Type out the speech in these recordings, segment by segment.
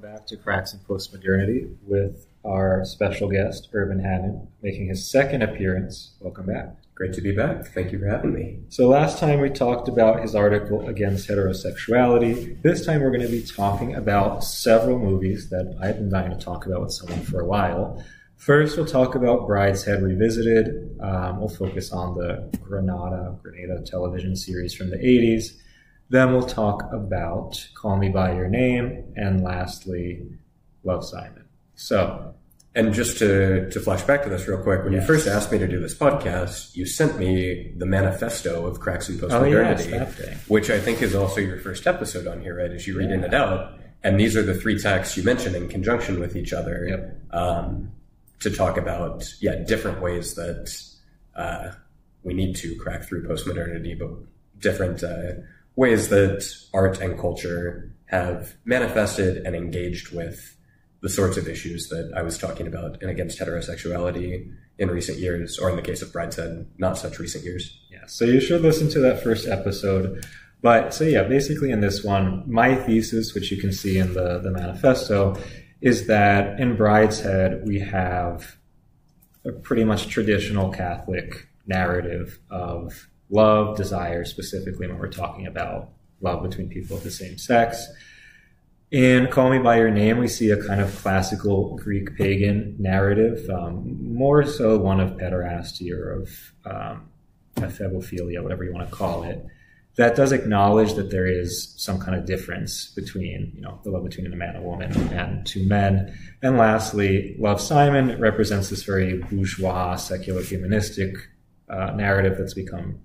back to Cracks in Postmodernity with our special guest, Urban Hannon, making his second appearance. Welcome back. Great to be back. Thank you for having me. So last time we talked about his article against heterosexuality. This time we're going to be talking about several movies that I've been dying to talk about with someone for a while. First, we'll talk about Brideshead Revisited. We'll focus on the Granada television series from the 80s. Then we'll talk about Call Me By Your Name. And lastly, Love, Simon. And just to flash back to this real quick, when you first asked me to do this podcast, you sent me the manifesto of Cracks in Postmodernity, which I think is also your first episode on here, right? As you reading it out. And these are the three texts you mentioned in conjunction with each other to talk about, different ways that we need to crack through postmodernity, but different ways that art and culture have manifested and engaged with the sorts of issues that I was talking about and against heterosexuality in recent years, or in the case of Brideshead, not such recent years. Yeah, so you should listen to that first episode. But basically in this one, my thesis, which you can see in the manifesto, is that in Brideshead, we have a pretty much traditional Catholic narrative of love, desire, specifically when we're talking about love between people of the same sex. In Call Me By Your Name, we see a kind of classical Greek pagan narrative, more so one of pederasty or of ephebophilia, whatever you want to call it, that does acknowledge that there is some kind of difference between, the love between a man and a woman and two men. And lastly, Love, Simon represents this very bourgeois, secular, humanistic narrative that's become,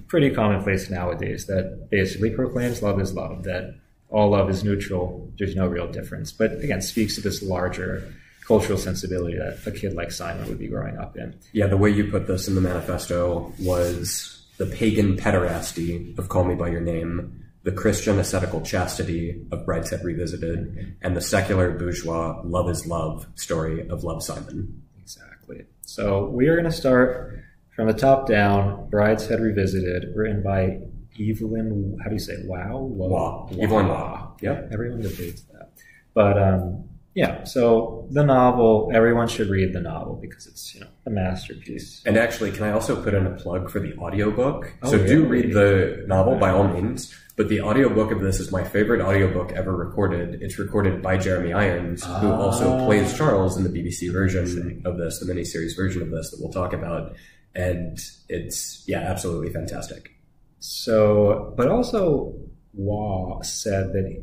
pretty commonplace nowadays, that basically proclaims love is love, that all love is neutral, there's no real difference. But again, speaks to this larger cultural sensibility that a kid like Simon would be growing up in. Yeah, the way you put this in the manifesto was the pagan pederasty of Call Me By Your Name, the Christian ascetical chastity of Brideshead Revisited, and the secular bourgeois love is love story of Love, Simon. Exactly. So we are going to start from the top down, Brideshead Revisited, written by Evelyn, how do you say it? Waugh. Evelyn Waugh. Yeah, everyone debates that. But so the novel, everyone should read the novel because it's, a masterpiece. And actually, can I also put in a plug for the audiobook? Do read the novel by all means, but the audiobook of this is my favorite audiobook ever recorded. It's recorded by Jeremy Irons, who also plays Charles in the BBC version of this, the miniseries version of this that we'll talk about. And it's, absolutely fantastic. So, but also Waugh said that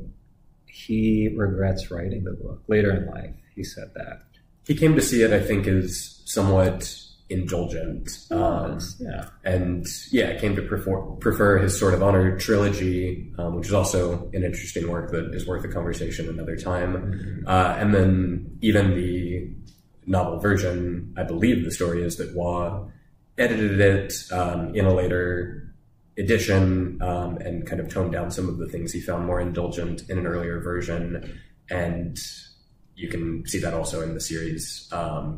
he regrets writing the book later in life. He said that. He came to see it, I think, as somewhat indulgent. And came to prefer his sort of honor trilogy, which is also an interesting work that is worth a conversation another time. And then even the novel version, I believe the story is that Waugh edited it in a later edition and kind of toned down some of the things he found more indulgent in an earlier version. And you can see that also in the series,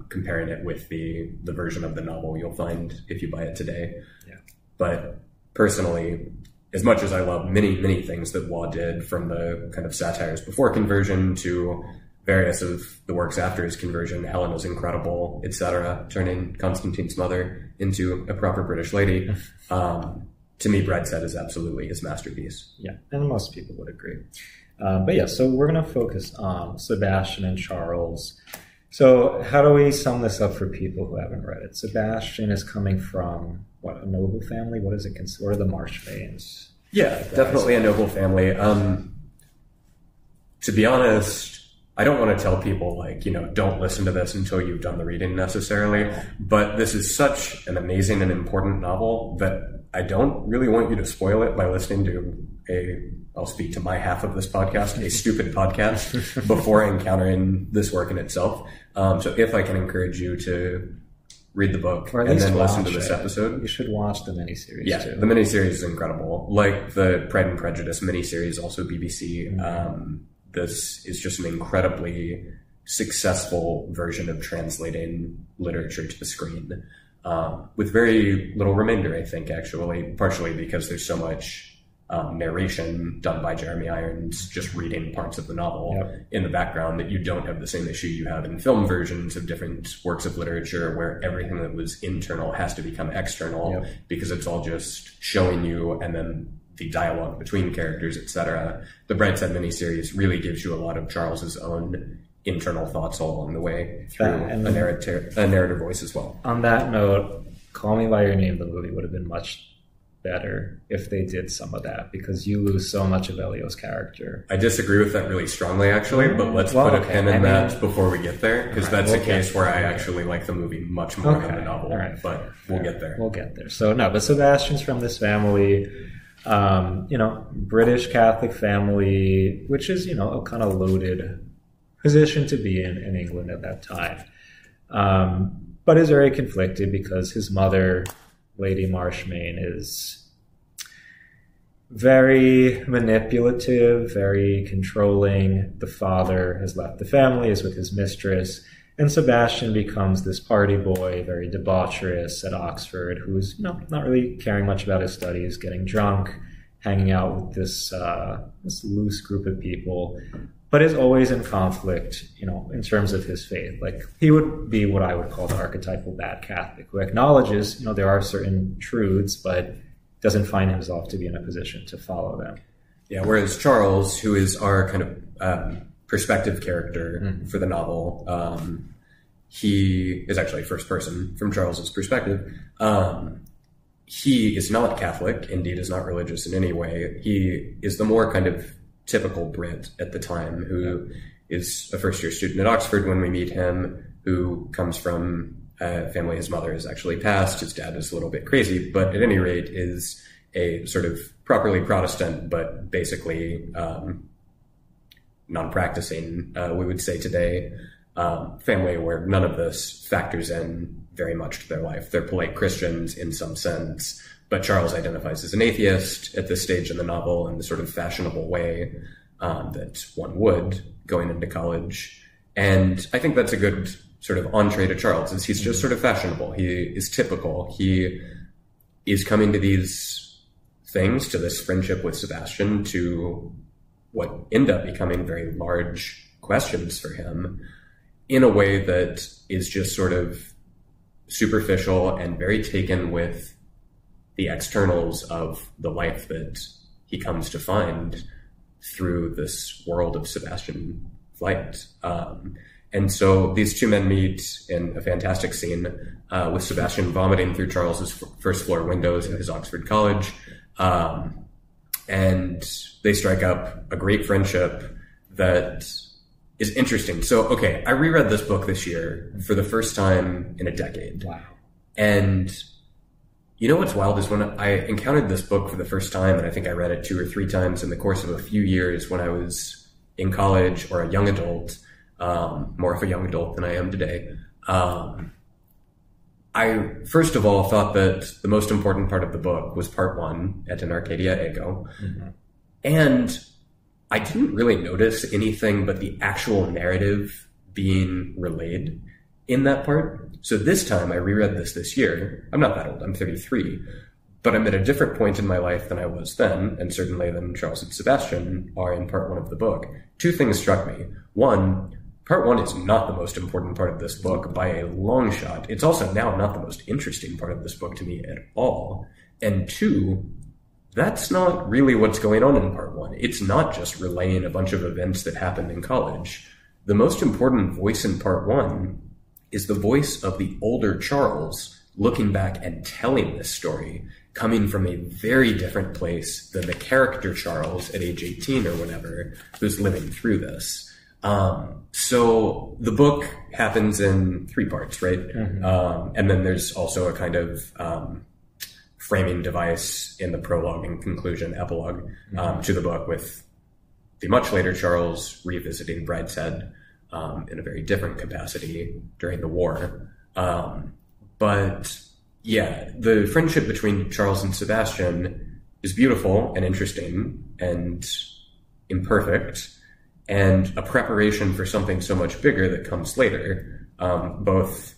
comparing it with the version of the novel you'll find if you buy it today. Yeah. But personally, as much as I love many, many things that Waugh did, from the kind of satires before conversion to various of the works after his conversion, Helen was incredible, etc., turning Constantine's mother into a proper British lady. To me, Brideshead is absolutely his masterpiece. Yeah, and most people would agree. So we're going to focus on Sebastian and Charles. So how do we sum this up for people who haven't read it? Sebastian is coming from, a noble family? What is it considered? Or the Marchbanks? Yeah, definitely a noble family. To be honest, I don't want to tell people, don't listen to this until you've done the reading necessarily, but this is such an amazing and important novel that I don't really want you to spoil it by listening to I'll speak to my half of this podcast, a stupid podcast, before encountering this work in itself. So if I can encourage you to read the book and then listen to this episode. You should watch the miniseries too. The miniseries is incredible. Like the Pride and Prejudice miniseries, also BBC. This is just an incredibly successful version of translating literature to the screen, with very little remainder, I think, actually, partially because there's so much narration done by Jeremy Irons, just reading parts of the novel in the background, that you don't have the same issue you have in film versions of different works of literature, where everything that was internal has to become external because it's all just showing you, and then the dialogue between characters, etc. The Brideshead miniseries really gives you a lot of Charles's own internal thoughts all along the way through a narrative voice as well. On that note, Call Me by Your Name, the movie, would have been much better if they did some of that, because you lose so much of Elio's character. I disagree with that really strongly, actually, but let's put a pin in that before we get there, because that's a case where I actually like the movie much more than the novel, but we'll get there. We'll get there. So, no, but Sebastian's from this family, British Catholic family, which is, a kind of loaded position to be in England at that time. But is very conflicted because his mother, Lady Marshmain, is very manipulative, very controlling. The father has left the family, is with his mistress, and Sebastian becomes this party boy, very debaucherous at Oxford, who's not really caring much about his studies, getting drunk, hanging out with this loose group of people, but is always in conflict, in terms of his faith. Like, he would be what I would call the archetypal bad Catholic, who acknowledges, there are certain truths, but doesn't find himself to be in a position to follow them. Yeah, whereas Charles, who is our kind of perspective character for the novel, he is actually first person from Charles's perspective. He is not Catholic, indeed is not religious in any way. He is the more kind of typical Brit at the time, who is a first-year student at Oxford when we meet him, who comes from a family his mother has actually passed. His dad is a little bit crazy, but at any rate is a sort of properly Protestant, but basically non-practicing, we would say today, family where none of this factors in very much to their life. They're polite Christians in some sense, but Charles identifies as an atheist at this stage in the novel in the sort of fashionable way that one would going into college. And I think that's a good sort of entree to Charles, is he's just sort of fashionable. He is typical. He is coming to these things, to this friendship with Sebastian, to what end up becoming very large questions for him, in a way that is just sort of superficial and very taken with the externals of the life that he comes to find through this world of Sebastian flight. And so these two men meet in a fantastic scene with Sebastian vomiting through Charles's first floor windows at his Oxford college. And they strike up a great friendship that is interesting. So, okay, I reread this book this year for the first time in a decade. Wow. And you know what's wild is when I encountered this book for the first time, and I think I read it 2 or 3 times in the course of a few years when I was in college or a young adult, more of a young adult than I am today. I, first of all, thought that the most important part of the book was part 1, Et in Arcadia Ego. And I didn't really notice anything but the actual narrative being relayed in that part. So this time I reread this year. I'm not that old, I'm 33, but I'm at a different point in my life than I was then, and certainly than Charles and Sebastian are in part 1 of the book. 2 things struck me. 1, part 1 is not the most important part of this book by a long shot. It's also now not the most interesting part of this book to me at all. And 2, that's not really what's going on in part 1. It's not just relaying a bunch of events that happened in college. The most important voice in part 1 is the voice of the older Charles looking back and telling this story, coming from a very different place than the character Charles at age 18 or whatever, who's living through this. So the book happens in 3 parts, right? And then there's also a kind of framing device in the prologue and conclusion, epilogue to the book, with the much later Charles revisiting Brideshead in a very different capacity during the war. But yeah, the friendship between Charles and Sebastian is beautiful and interesting and imperfect, and a preparation for something so much bigger that comes later, both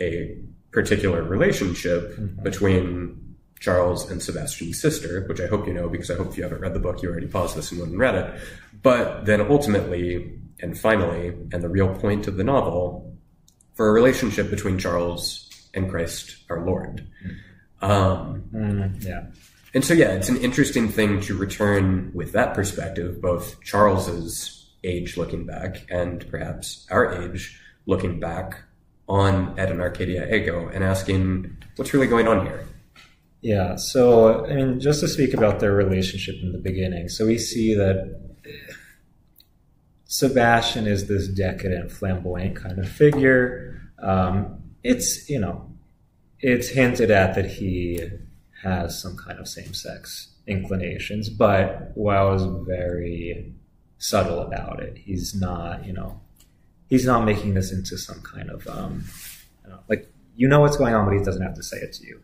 a particular relationship between Charles and Sebastian's sister, which I hope you know, because I hope if you haven't read the book, you already paused this and went and read it. But then ultimately, and finally, and the real point of the novel, for a relationship between Charles and Christ our Lord. Yeah. And so, yeah, it's an interesting thing to return with that perspective, both Charles's age looking back and perhaps our age looking back on Ed and Arcadia Ego and asking, what's really going on here? Yeah, so, I mean, just to speak about their relationship in the beginning, so we see that Sebastian is this decadent, flamboyant kind of figure. It's, you know, it's hinted at that he has some kind of same-sex inclinations, but Wow is very subtle about it. He's not, you know, he's not making this into some kind of, like, you know what's going on, but he doesn't have to say it to you.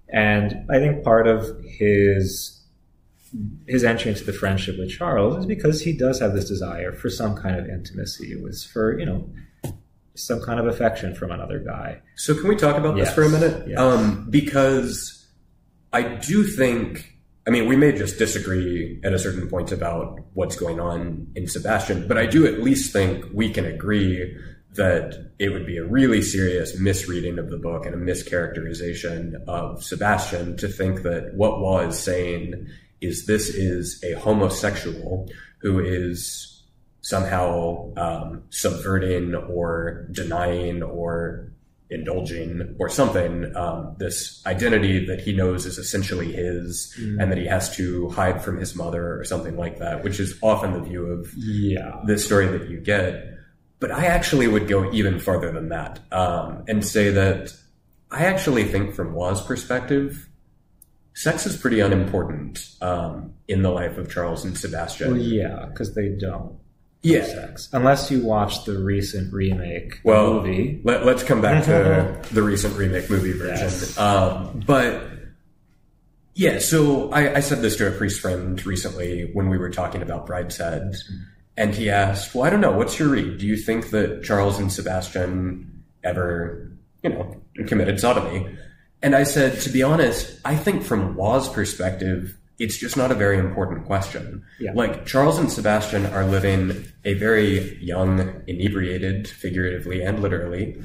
And I think part of his entry into the friendship with Charles is because he does have this desire for some kind of intimacy, for, you know, some kind of affection from another guy. So can we talk about this for a minute? Yes. Because I do think, I mean, we may just disagree at a certain point about what's going on in Sebastian, but I do at least think we can agree that it would be a really serious misreading of the book and a mischaracterization of Sebastian to think that what Waugh is saying is this is a homosexual who is somehow subverting or denying or indulging or something, this identity that he knows is essentially his and that he has to hide from his mother or something like that, which is often the view of this story that you get. But I actually would go even farther than that and say that I actually think from Waugh's perspective, sex is pretty unimportant in the life of Charles and Sebastian. Well, yeah, because they don't have sex. Unless you watch the recent remake movie. Let's come back to the recent remake movie version. Yes. But yeah, so I said this to a priest friend recently when we were talking about Brideshead. And he asked, well, I don't know, what's your read? Do you think that Charles and Sebastian ever, you know, committed sodomy? And I said, to be honest, I think from Waugh's perspective, it's just not a very important question. Yeah. Like, Charles and Sebastian are living a very young, inebriated, figuratively and literally,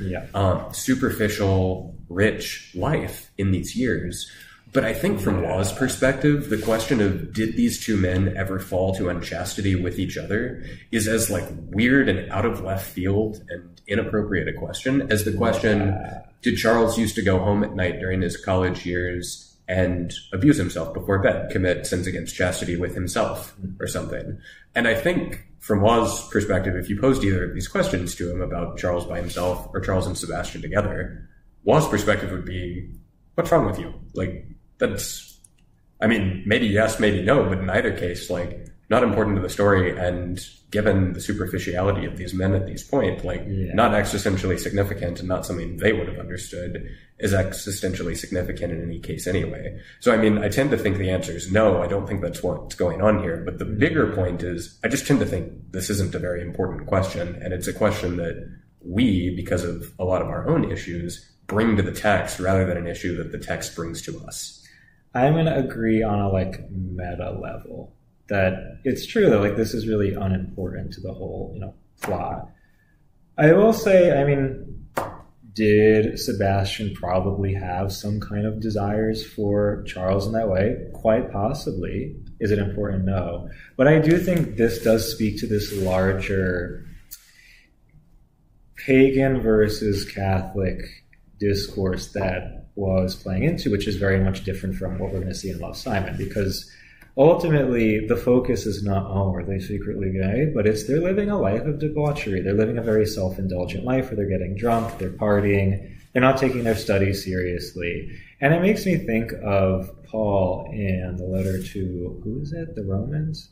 superficial, rich life in these years. But I think from Waugh's perspective, the question of did these two men ever fall to unchastity with each other is as like weird and out of left field and inappropriate a question as the question, did Charles used to go home at night during his college years and abuse himself before bed, commit sins against chastity with himself or something? And I think from Waugh's perspective, if you posed either of these questions to him about Charles by himself or Charles and Sebastian together, Waugh's perspective would be, what's wrong with you? Like, that's, I mean, maybe yes, maybe no, but in either case, like, not important to the story, and given the superficiality of these men at these points, like, not existentially significant and not something they would have understood is existentially significant in any case anyway. So, I mean, I tend to think the answer is no, I don't think that's what's going on here, but the bigger point is, I just tend to think this isn't a very important question, and it's a question that we, because of a lot of our own issues, bring to the text rather than an issue that the text brings to us. I'm going to agree on a like meta level that it's true that like this is really unimportant to the whole, you know, plot. I will say, I mean, did Sebastian probably have some kind of desires for Charles in that way? Quite possibly. Is it important? No. But I do think this does speak to this larger pagan versus Catholic discourse that was playing into, which is very much different from what we're going to see in Love, Simon, because ultimately the focus is not, oh, are they secretly gay? But it's they're living a life of debauchery. They're living a very self-indulgent life where they're getting drunk, they're partying, they're not taking their studies seriously. And it makes me think of Paul in the letter to, who is it? The Romans?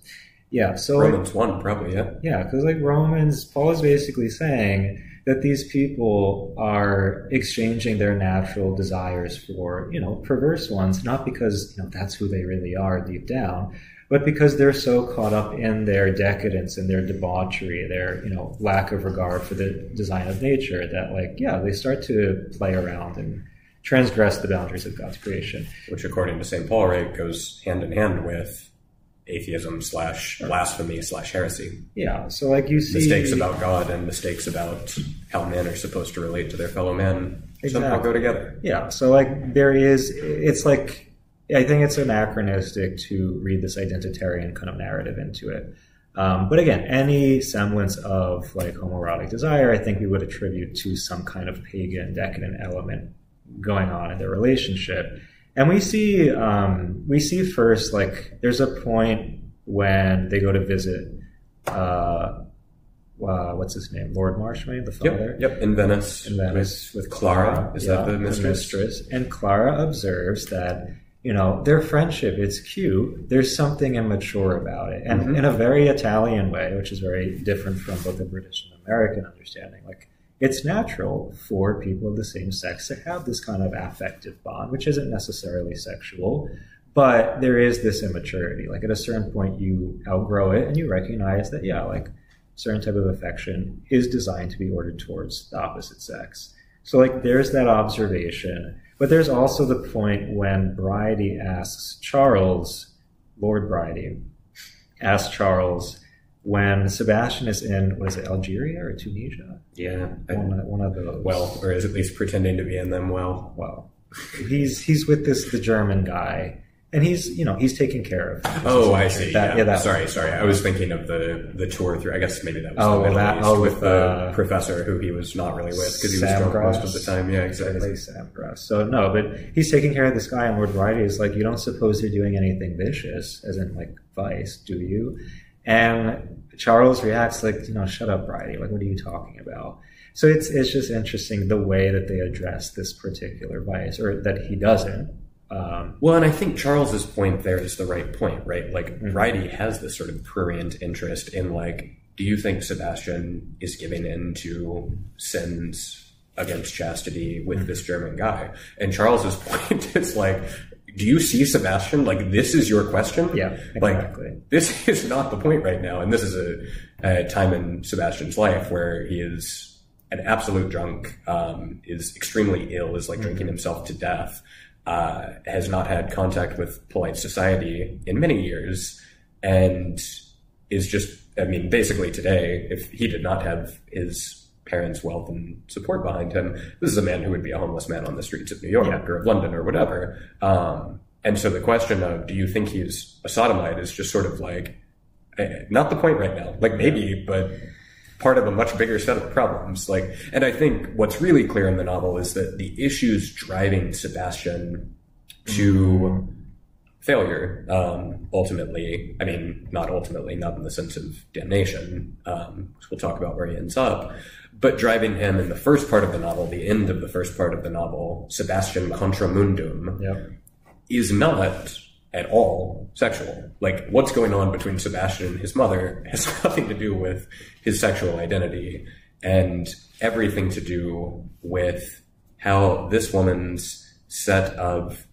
Yeah, so Romans 1, probably, yeah. Yeah, because like Paul is basically saying that these people are exchanging their natural desires for, you know, perverse ones, not because, you know, that's who they really are deep down, but because they're so caught up in their decadence and their debauchery, their, you know, lack of regard for the design of nature that, like, yeah, they start to play around and transgress the boundaries of God's creation. Which, according to St. Paul, right, goes hand in hand with atheism / blasphemy / heresy. Yeah, so like you see... mistakes about God and mistakes about how men are supposed to relate to their fellow man somehow go together. Yeah, so like it's like, I think it's anachronistic to read this identitarian kind of narrative into it. But again, any semblance of like homoerotic desire, I think we would attribute to some kind of pagan, decadent element going on in their relationship. And we see first, like, there's a point when they go to visit, what's his name? Lord Marchmain, the father? Yep. In Venice. With Clara. Is that the mistress? And Clara observes that, their friendship, it's cute. There's something immature about it. And in a very Italian way, which is very different from both the British and American understanding, like, it's natural for people of the same sex to have this kind of affective bond, which isn't necessarily sexual, but there is this immaturity. Like, at a certain point, you outgrow it and you recognize that, like, certain type of affection is designed to be ordered towards the opposite sex. So, like, there's that observation. But there's also the point when Bridie asks Charles, Lord Bridie, asks Charles, when Sebastian is in, what is it, Algeria or Tunisia? Yeah. One of those. Well, or is at least pretending to be in them well. Well, he's with the German guy, and he's taking care of him. Oh, I see. Sorry. I was thinking of the tour through, I guess maybe that was the Middle East with the professor who he was not really with because he was drunk most of the time. Yeah, exactly. Sam Grass. So no, but he's taking care of this guy, and Lord Bridie is like, you don't suppose you're doing anything vicious, as in like vice, do you? And Charles reacts like, shut up, Bridie. Like, what are you talking about? So it's just interesting the way that they address this particular vice, or that he doesn't. Well, and I think Charles's point there is the right point, right? Like, Bridie has this sort of prurient interest in, like, do you think Sebastian is giving in to sins against chastity with this German guy? And Charles's point is like, do you see Sebastian? Like, this is your question? Yeah, exactly. Like, this is not the point right now. And this is a time in Sebastian's life where he is an absolute drunk, is extremely ill, is like drinking himself to death, has not had contact with polite society in many years, and is just, basically today, if he did not have his parents' wealth and support behind him, this is a man who would be a homeless man on the streets of New York or of London or whatever. And so the question of, do you think he's a sodomite, is just sort of like, not the point right now. Like, maybe, but part of a much bigger set of problems. Like, and I think what's really clear in the novel is that the issues driving Sebastian to failure, ultimately, not in the sense of damnation, which we'll talk about where he ends up, but driving him in the first part of the novel, the end of the first part of the novel, Sebastian contra mundum, is not at all sexual. Like, what's going on between Sebastian and his mother has nothing to do with his sexual identity, and everything to do with how this woman's set of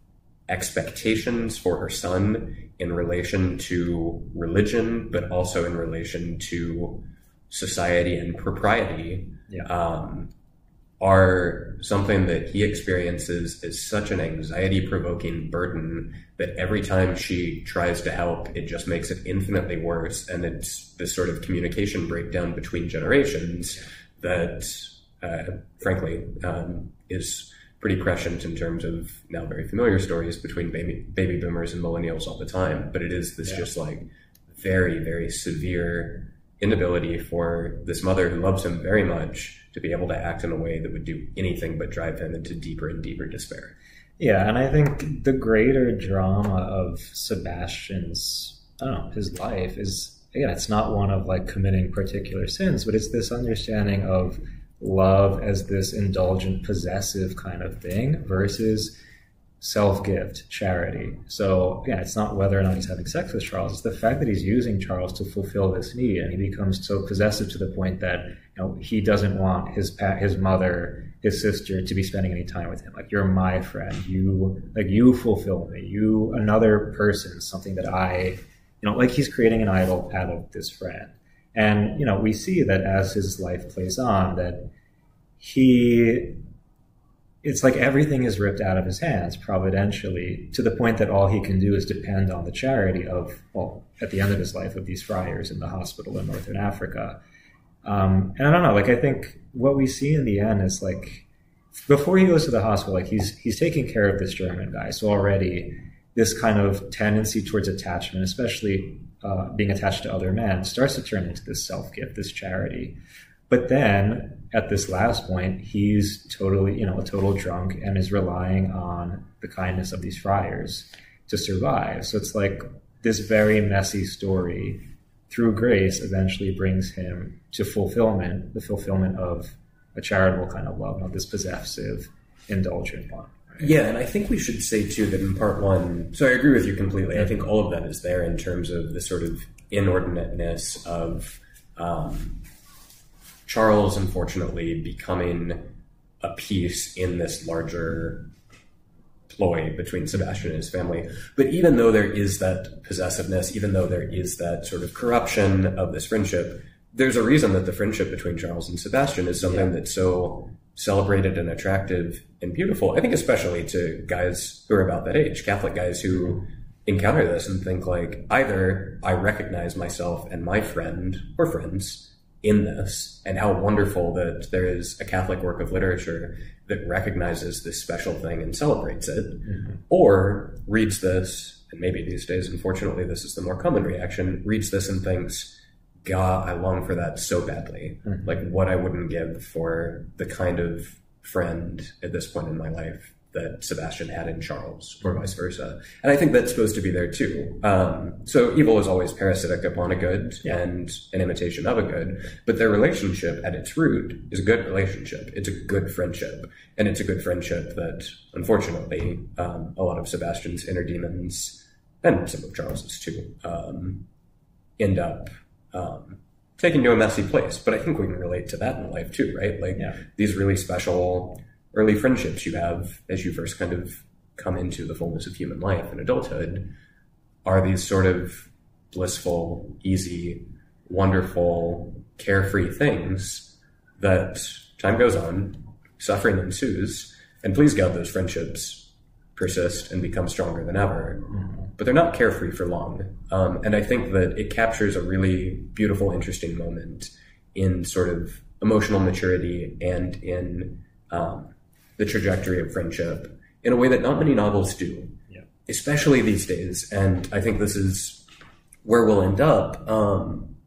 expectations for her son in relation to religion, but also in relation to society and propriety, are something that he experiences as such an anxiety-provoking burden that every time she tries to help, it just makes it infinitely worse. And it's this sort of communication breakdown between generations that, frankly, is pretty prescient in terms of now very familiar stories between baby boomers and millennials all the time. But it is this just like very, very severe inability for this mother who loves him very much to be able to act in a way that would do anything but drive him into deeper and deeper despair. Yeah, and I think the greater drama of Sebastian's, his life is, again, it's not one of like committing particular sins, but it's this understanding of love as this indulgent, possessive kind of thing versus self-gift, charity. So yeah, it's not whether or not he's having sex with Charles, it's the fact that he's using Charles to fulfill this need, and he becomes so possessive to the point that he doesn't want his mother, his sister, to be spending any time with him. Like, you're my friend, you fulfill me, you another person, something that I, like he's creating an idol out of this friend. And we see that as his life plays on, that he it's like everything is ripped out of his hands providentially, to the point that all he can do is depend on the charity of, well, at the end of his life, of these friars in the hospital in Northern Africa. And I don't know, like, I think what we see in the end is, like, before he goes to the hospital, like, he's taking care of this German guy. So already this kind of tendency towards attachment, especially being attached to other men, starts to turn into this self-gift, this charity. But then at this last point, he's totally, a total drunk, and is relying on the kindness of these friars to survive. So it's like this very messy story, through grace, eventually brings him to fulfillment, the fulfillment of a charitable kind of love, not this possessive, indulgent one. Right? Yeah, and I think we should say, too, that in part one, so I agree with you completely. I think all of that is there in terms of the sort of inordinateness of Charles, unfortunately, becoming a piece in this larger ploy between Sebastian and his family. But even though there is that possessiveness, even though there is that sort of corruption of this friendship, there's a reason that the friendship between Charles and Sebastian is something that's so celebrated and attractive and beautiful. I think especially to guys who are about that age, Catholic guys who encounter this and think, like, either I recognize myself and my friend or friends in this, and how wonderful that there is a Catholic work of literature that recognizes this special thing and celebrates it, or reads this, and maybe these days, unfortunately, this is the more common reaction, reads this and thinks, God, I long for that so badly. Like, what I wouldn't give for the kind of friend at this point in my life that Sebastian had in Charles, or vice versa. And I think that's supposed to be there too. So evil is always parasitic upon a good and an imitation of a good, but their relationship at its root is a good relationship. It's a good friendship. And it's a good friendship that, unfortunately, a lot of Sebastian's inner demons, and some of Charles's too, end up taken to a messy place. But I think we can relate to that in life too, right? Like these really special early friendships you have as you first kind of come into the fullness of human life and adulthood are these sort of blissful, easy, wonderful, carefree things that time goes on, suffering ensues, and please God, those friendships persist and become stronger than ever. But they're not carefree for long. And I think that it captures a really beautiful, interesting moment in sort of emotional maturity and in the trajectory of friendship in a way that not many novels do, especially these days. And I think this is where we'll end up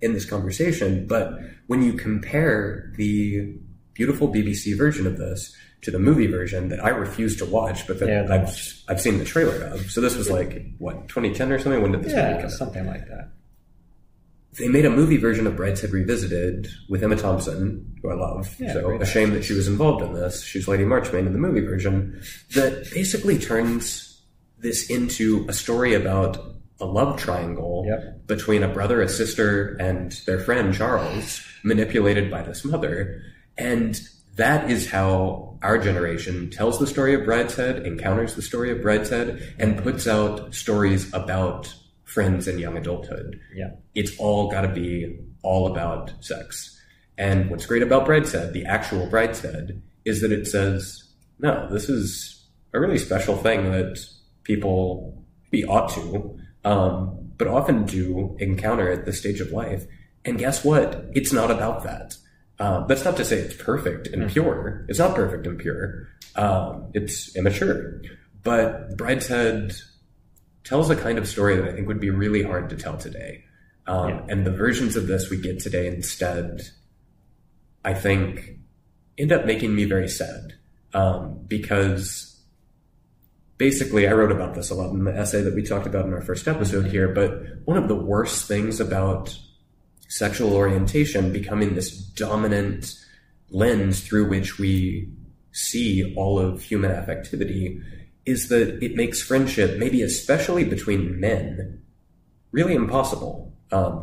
in this conversation. But when you compare the beautiful BBC version of this to the movie version that I refuse to watch, but that I've seen the trailer of. So this was like, what, 2010 or something? When did this movie come out? Something like that. They made a movie version of Brideshead Revisited with Emma Thompson, who I love. So a shame that she was involved in this. She's Lady Marchmain in the movie version. That basically turns this into a story about a love triangle between a brother, a sister, and their friend Charles, manipulated by this mother. And that is how our generation tells the story of Brideshead, encounters the story of Brideshead, and puts out stories about friends in young adulthood. It's all got to be all about sex. And what's great about Brideshead, the actual Brideshead, is that it says, no, this is a really special thing that people maybe ought to, but often do encounter at this stage of life. And guess what? It's not about that. That's not to say it's perfect and pure. It's not perfect and pure. It's immature. But Brideshead tells a kind of story that I think would be really hard to tell today. And the versions of this we get today instead, I think, end up making me very sad. Because basically, I wrote about this a lot in the essay that we talked about in our first episode here, but one of the worst things about sexual orientation becoming this dominant lens through which we see all of human affectivity is that it makes friendship, maybe especially between men, really impossible.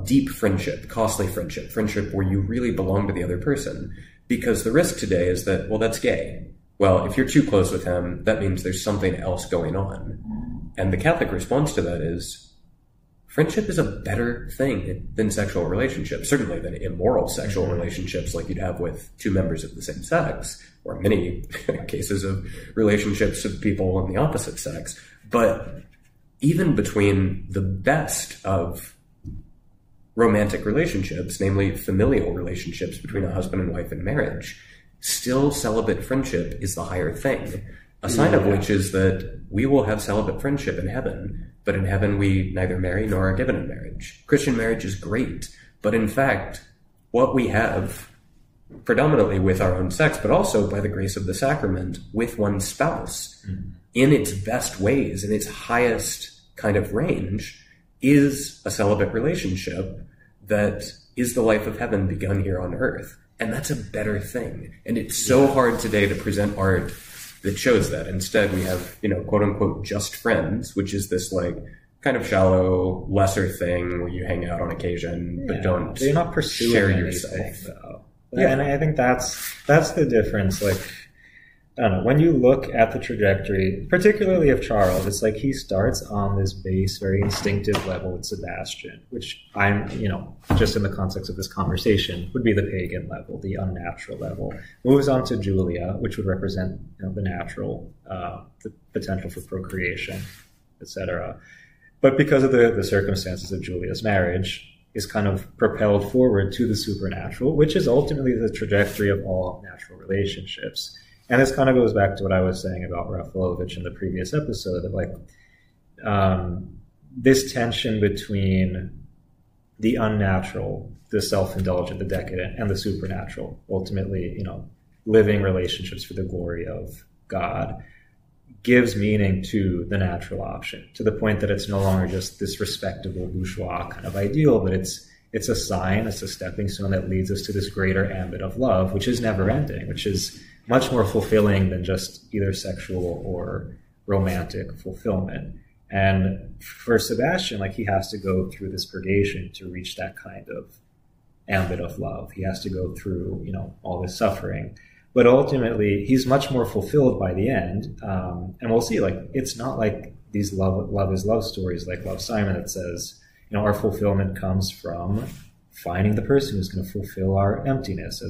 Deep friendship, costly friendship, friendship where you really belong to the other person. Because the risk today is that, well, that's gay. Well, if you're too close with him, that means there's something else going on. And the Catholic response to that is, friendship is a better thing than sexual relationships, certainly than immoral sexual relationships like you'd have with two members of the same sex, or many cases of relationships of people of the opposite sex. But even between the best of romantic relationships, namely familial relationships between a husband and wife in marriage, still celibate friendship is the higher thing. A sign of which is that we will have celibate friendship in heaven, but in heaven we neither marry nor are given in marriage. Christian marriage is great, but in fact, what we have, predominantly with our own sex, but also by the grace of the sacrament, with one's spouse, in its best ways, in its highest kind of range, is a celibate relationship that is the life of heaven begun here on earth. And that's a better thing. And it's so hard today to present art that shows that. Instead, we have, quote unquote, just friends, which is this like kind of shallow, lesser thing where you hang out on occasion, but don't you're not pursuing share anything, yourself. though. Yeah, and I think that's the difference. Like, I don't know, when you look at the trajectory, particularly of Charles, it's like he starts on this base, very instinctive level with Sebastian, which I'm, just in the context of this conversation, would be the pagan level, the unnatural level. Moves on to Julia, which would represent the natural, the potential for procreation, etc. But because of the circumstances of Julia's marriage, is kind of propelled forward to the supernatural, which is ultimately the trajectory of all natural relationships. And this kind of goes back to what I was saying about Rafalovich in the previous episode, that like this tension between the unnatural, the self-indulgent, the decadent, and the supernatural, ultimately, living relationships for the glory of God, gives meaning to the natural option, to the point that it's no longer just this respectable bourgeois kind of ideal, but it's a sign, it's a stepping stone that leads us to this greater ambit of love, which is never ending, which is much more fulfilling than just either sexual or romantic fulfillment. And for Sebastian, like, he has to go through this purgation to reach that kind of ambit of love. He has to go through, all this suffering. But ultimately, he's much more fulfilled by the end. And we'll see, like, it's not like these love is love stories like Love, Simon, that says, our fulfillment comes from finding the person who's going to fulfill our emptiness.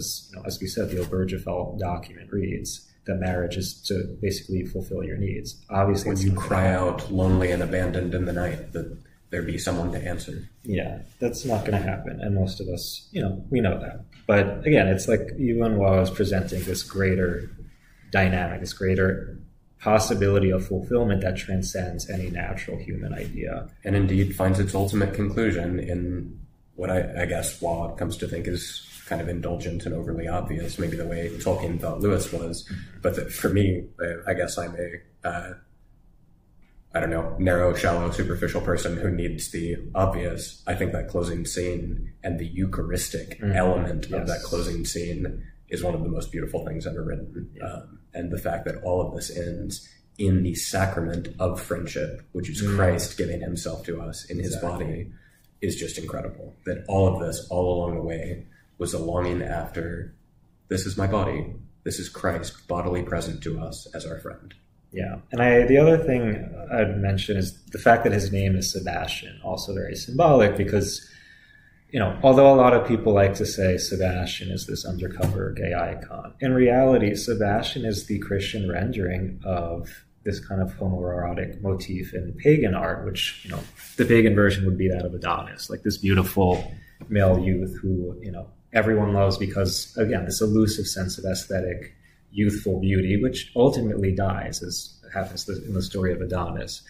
As we said, the Obergefell document reads that marriage is to basically fulfill your needs. Obviously, when you cry out lonely and abandoned in the night, that there be someone to answer. Yeah, that's not going to happen. And most of us, we know that. But again, it's like even while I was presenting this greater dynamic, this greater possibility of fulfillment that transcends any natural human idea. And indeed finds its ultimate conclusion in what I guess Waugh comes to think is kind of indulgent and overly obvious, maybe the way Tolkien thought Lewis was. But that for me, I guess I'm a, narrow, shallow, superficial person who needs the obvious. I think that closing scene and the Eucharistic element of that closing scene is one of the most beautiful things ever written. And the fact that all of this ends in the sacrament of friendship, which is Christ giving himself to us in his body, is just incredible. That all of this, all along the way, was a longing after, this is my body, this is Christ bodily present to us as our friend. Yeah, and the other thing I'd mention is the fact that his name is Sebastian, also very symbolic, because, although a lot of people like to say Sebastian is this undercover gay icon, in reality, Sebastian is the Christian rendering of this kind of homoerotic motif in pagan art, which, the pagan version would be that of Adonis, like this beautiful male youth who, everyone loves because, again, this elusive sense of aesthetic, youthful beauty, which ultimately dies, as happens in the story of Adonis.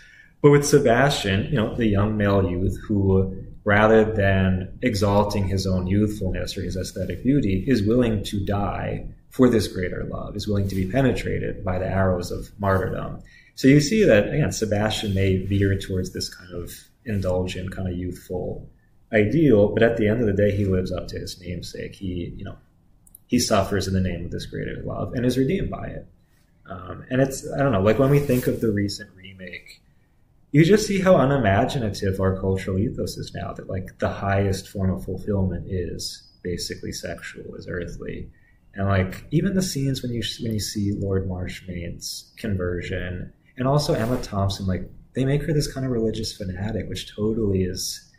But with Sebastian, the young male youth who, rather than exalting his own youthfulness or his aesthetic beauty, is willing to die for this greater love, is willing to be penetrated by the arrows of martyrdom. So you see that, again, Sebastian may veer towards this kind of indulgent, kind of youthful ideal, but at the end of the day, he lives up to his namesake. He suffers in the name of this greater love and is redeemed by it. And it's, I don't know, like when we think of the recent remake, you just see how unimaginative our cultural ethos is now, that like the highest form of fulfillment is basically sexual, is earthly. And like even the scenes when you see Lord Marshmaid's conversion, and also Emma Thompson like they make her this kind of religious fanatic, which totally is,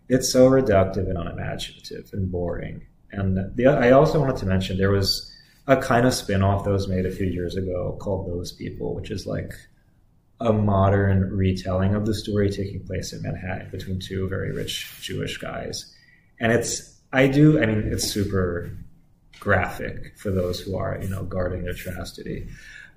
it's so reductive and unimaginative and boring. And I also wanted to mention there was a kind of spin-off that was made a few years ago called Those People, which is like a modern retelling of the story taking place in Manhattan between two very rich Jewish guys. And it's super graphic for those who are, guarding their chastity.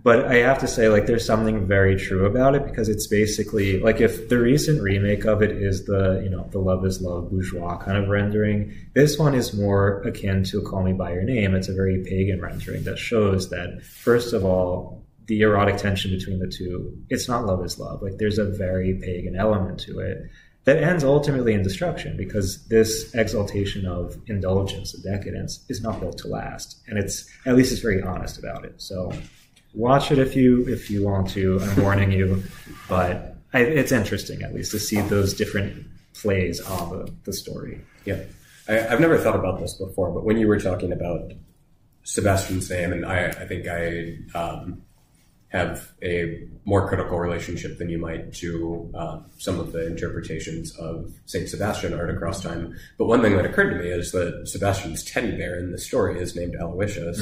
But I have to say, like, there's something very true about it, because it's basically like, if the recent remake of it is the Love is Love bourgeois kind of rendering, this one is more akin to Call Me by Your Name. It's a very pagan rendering that shows that, first of all, the erotic tension between the two, it's not love is love. Like, there's a very pagan element to it that ends ultimately in destruction, because this exaltation of indulgence, of decadence, is not built to last. And it's very honest about it. So watch it if you want to. I'm warning you, but it's interesting, at least, to see those different plays on the story. Yeah. I've never thought about this before, but when you were talking about Sebastian's name, and I think I have a more critical relationship than you might to some of the interpretations of Saint Sebastian art across time. But one thing that occurred to me is that Sebastian's teddy bear in the story is named Aloysius.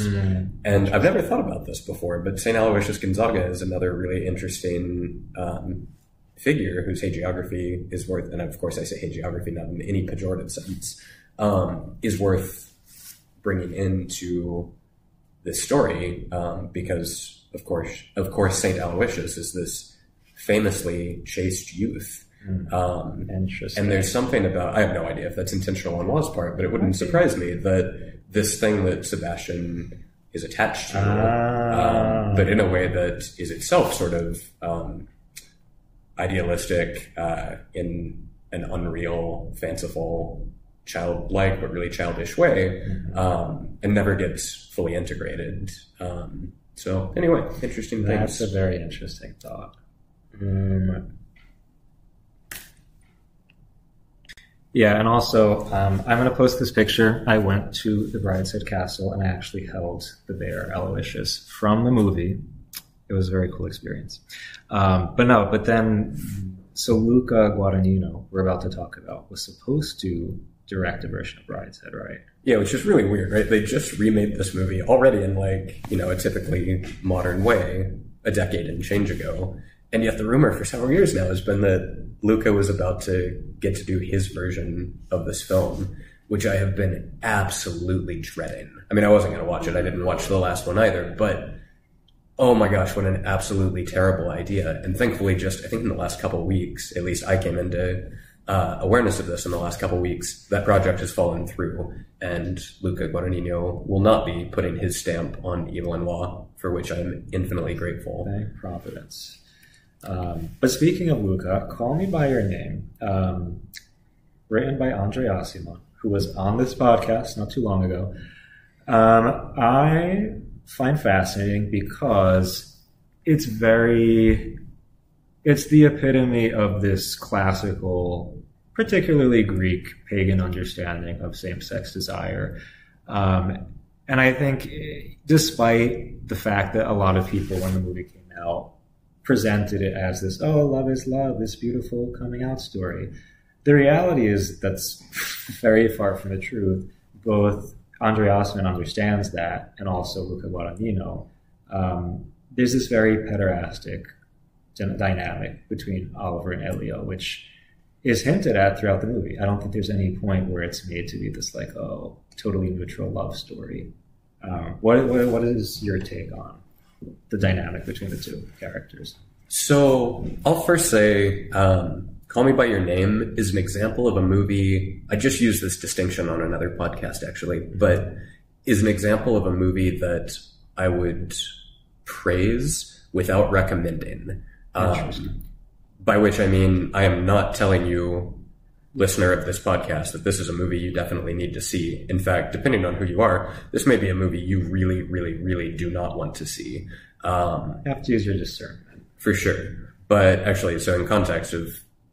And I've never thought about this before, but Saint Aloysius Gonzaga is another really interesting figure whose hagiography is worth, and of course I say hagiography not in any pejorative sense, is worth bringing into this story, because of course, Saint Aloysius is this famously chaste youth. Interesting. And there's something about, I have no idea if that's intentional on Law's part, but it wouldn't surprise me that this thing that Sebastian is attached to, but in a way that is itself sort of idealistic, in an unreal, fanciful, childlike but really childish way, and never gets fully integrated. So anyway, interesting things. That's a very interesting thought. Yeah, and also, I'm going to post this picture. I went to the Brideshead Castle and I actually held the bear Aloysius from the movie. It was a very cool experience. But then, so Luca Guadagnino, we're about to talk about, was supposed to direct a version of Brideshead, right? Yeah, which is really weird, right? They just remade this movie already in a typically modern way a decade and change ago. And yet the rumor for several years now has been that Luca was about to get to do his version of this film, which I have been absolutely dreading. I mean, I wasn't going to watch it. I didn't watch the last one either, but oh my gosh, what an absolutely terrible idea. And thankfully, I think in the last couple of weeks, at least I came into awareness of this in the last couple of weeks, that project has fallen through, and Luca Guadagnino will not be putting his stamp on Evil and Law, for which I'm infinitely grateful. Thank Providence. But speaking of Luca, Call Me by Your Name, written by Andre Aciman, who was on this podcast not too long ago, I find fascinating because it's the epitome of this classical, particularly Greek pagan understanding of same-sex desire. And I think despite the fact that a lot of people, when the movie came out, presented it as this, oh, love is love, this beautiful coming out story, the reality is that's very far from the truth. Both Andre Aciman understands that, and also Luca Guadagnino. There's this very pederastic dynamic between Oliver and Elio, which is hinted at throughout the movie. I don't think there's any point where it's made to be this totally neutral love story. What is your take on the dynamic between the two characters? So I'll first say, Call Me by Your Name is an example of a movie. I just used this distinction on another podcast actually, but is an example of a movie that I would praise without recommending. By which I mean, I am not telling you, listener of this podcast, that this is a movie you definitely need to see. In fact, depending on who you are, this may be a movie you really, really, really do not want to see. You have to use your discernment. For sure. But actually, so in context of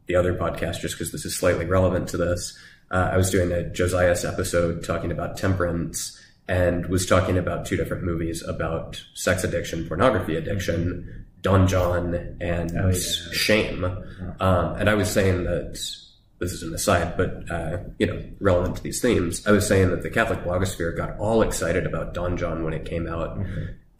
the other podcast, just because this is slightly relevant to this, I was doing a Josias episode talking about temperance and was talking about two different movies about sex addiction, pornography addiction. Don John and Shame. And I was saying that, this is an aside, but, relevant to these themes, I was saying that the Catholic blogosphere got all excited about Don John when it came out.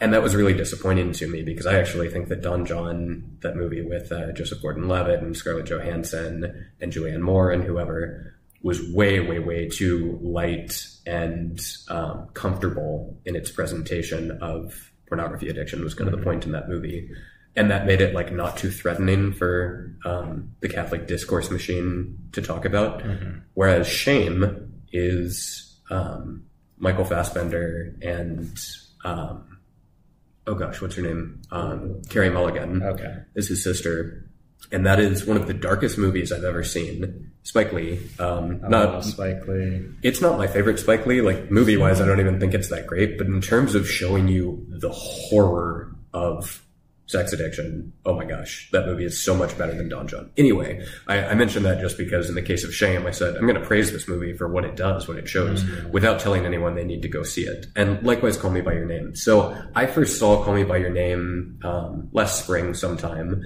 And that was really disappointing to me because I actually think that Don John, that movie with Joseph Gordon-Levitt and Scarlett Johansson and Julianne Moore and whoever, was way, way, way too light and comfortable in its presentation of pornography addiction was kind of the point in that movie. And that made it like not too threatening for the Catholic discourse machine to talk about. Whereas Shame is Michael Fassbender and what's her name? Carey Mulligan is his sister. And that is one of the darkest movies I've ever seen. Spike Lee. Spike Lee. It's not my favorite Spike Lee. Like, movie-wise, I don't even think it's that great. But in terms of showing you the horror of sex addiction, oh my gosh, that movie is so much better than Don John. Anyway, I mentioned that just because in the case of Shame, I said, I'm going to praise this movie for what it does, what it shows, without telling anyone they need to go see it. And likewise, Call Me By Your Name. So I first saw Call Me By Your Name last spring sometime.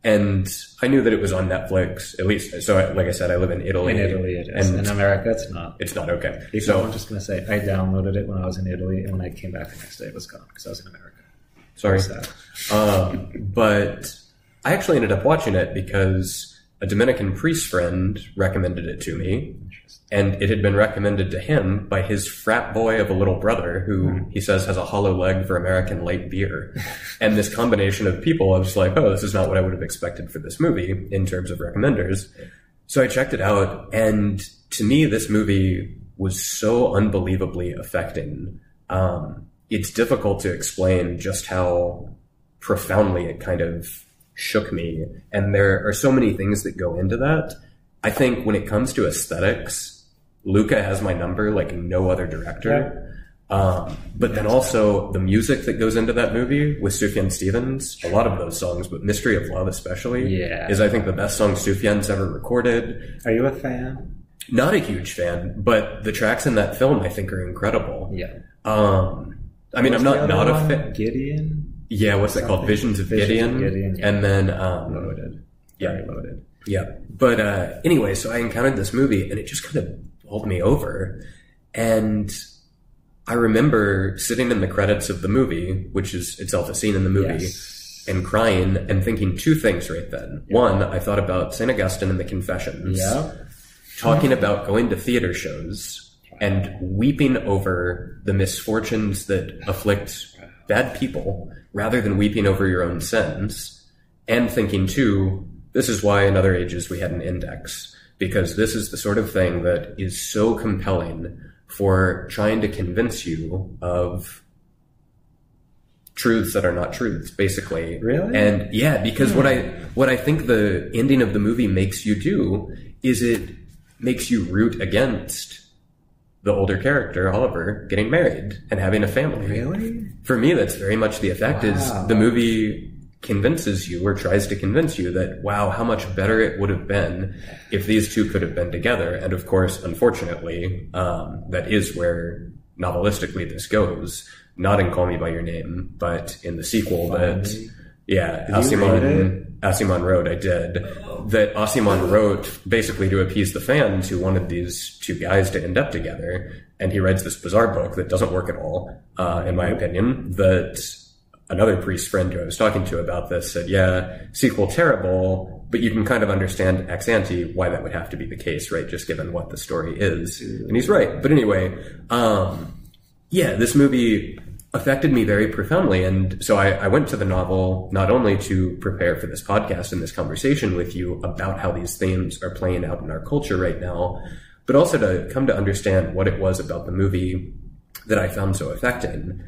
And I knew that it was on Netflix, at least. So, like I said, I live in Italy. In Italy, it is. And in America, it's not. It's not, okay. So I'm just going to say, I downloaded it when I was in Italy, and when I came back the next day, it was gone because I was in America. Sorry. But I actually ended up watching it because a Dominican priest friend recommended it to me. And it had been recommended to him by his frat boy of a little brother who he says has a hollow leg for American light beer. And this combination of people, I was like, oh, this is not what I would have expected for this movie in terms of recommenders. So I checked it out. And to me, this movie was so unbelievably affecting. It's difficult to explain just how profoundly it kind of shook me. And there are so many things that go into that. I think when it comes to aesthetics, Luca has my number like no other director. But then also the music that goes into that movie with Sufjan Stevens, a lot of those songs, but Mystery of Love especially, is I think the best song Sufjan's ever recorded. Are you a fan? Not a huge fan, but the tracks in that film I think are incredible. I mean, I'm not a fan. Gideon? Yeah, what's that called? Visions of Gideon. And then Loaded. Very Loaded. Yeah. But anyway, so I encountered this movie and it just kind of bowled me over. And I remember sitting in the credits of the movie, which is itself a scene in the movie, and crying and thinking two things right then. One, I thought about St. Augustine and the Confessions, talking about going to theater shows and weeping over the misfortunes that afflict bad people rather than weeping over your own sins. And thinking too, this is why in other ages we had an index, because this is the sort of thing that is so compelling for trying to convince you of truths that are not truths, basically. Really? And yeah, because what I think the ending of the movie makes you do is it makes you root against the older character, Oliver, getting married and having a family. Really? For me, that's very much the effect. Is the movie convinces you or tries to convince you that, wow, how much better it would have been if these two could have been together. And of course, unfortunately, that is where novelistically this goes. Not in Call Me By Your Name, but in the sequel Asimov wrote, I did, that Asimov wrote basically to appease the fans who wanted these two guys to end up together. And he writes this bizarre book that doesn't work at all, in my opinion, that another priest friend who I was talking to about this said, yeah, sequel terrible, but you can kind of understand ex ante why that would have to be the case, right? Just given what the story is. And he's right. But anyway, this movie affected me very profoundly. And so I went to the novel not only to prepare for this podcast and this conversation with you about how these themes are playing out in our culture right now, but also to come to understand what it was about the movie that I found so affecting.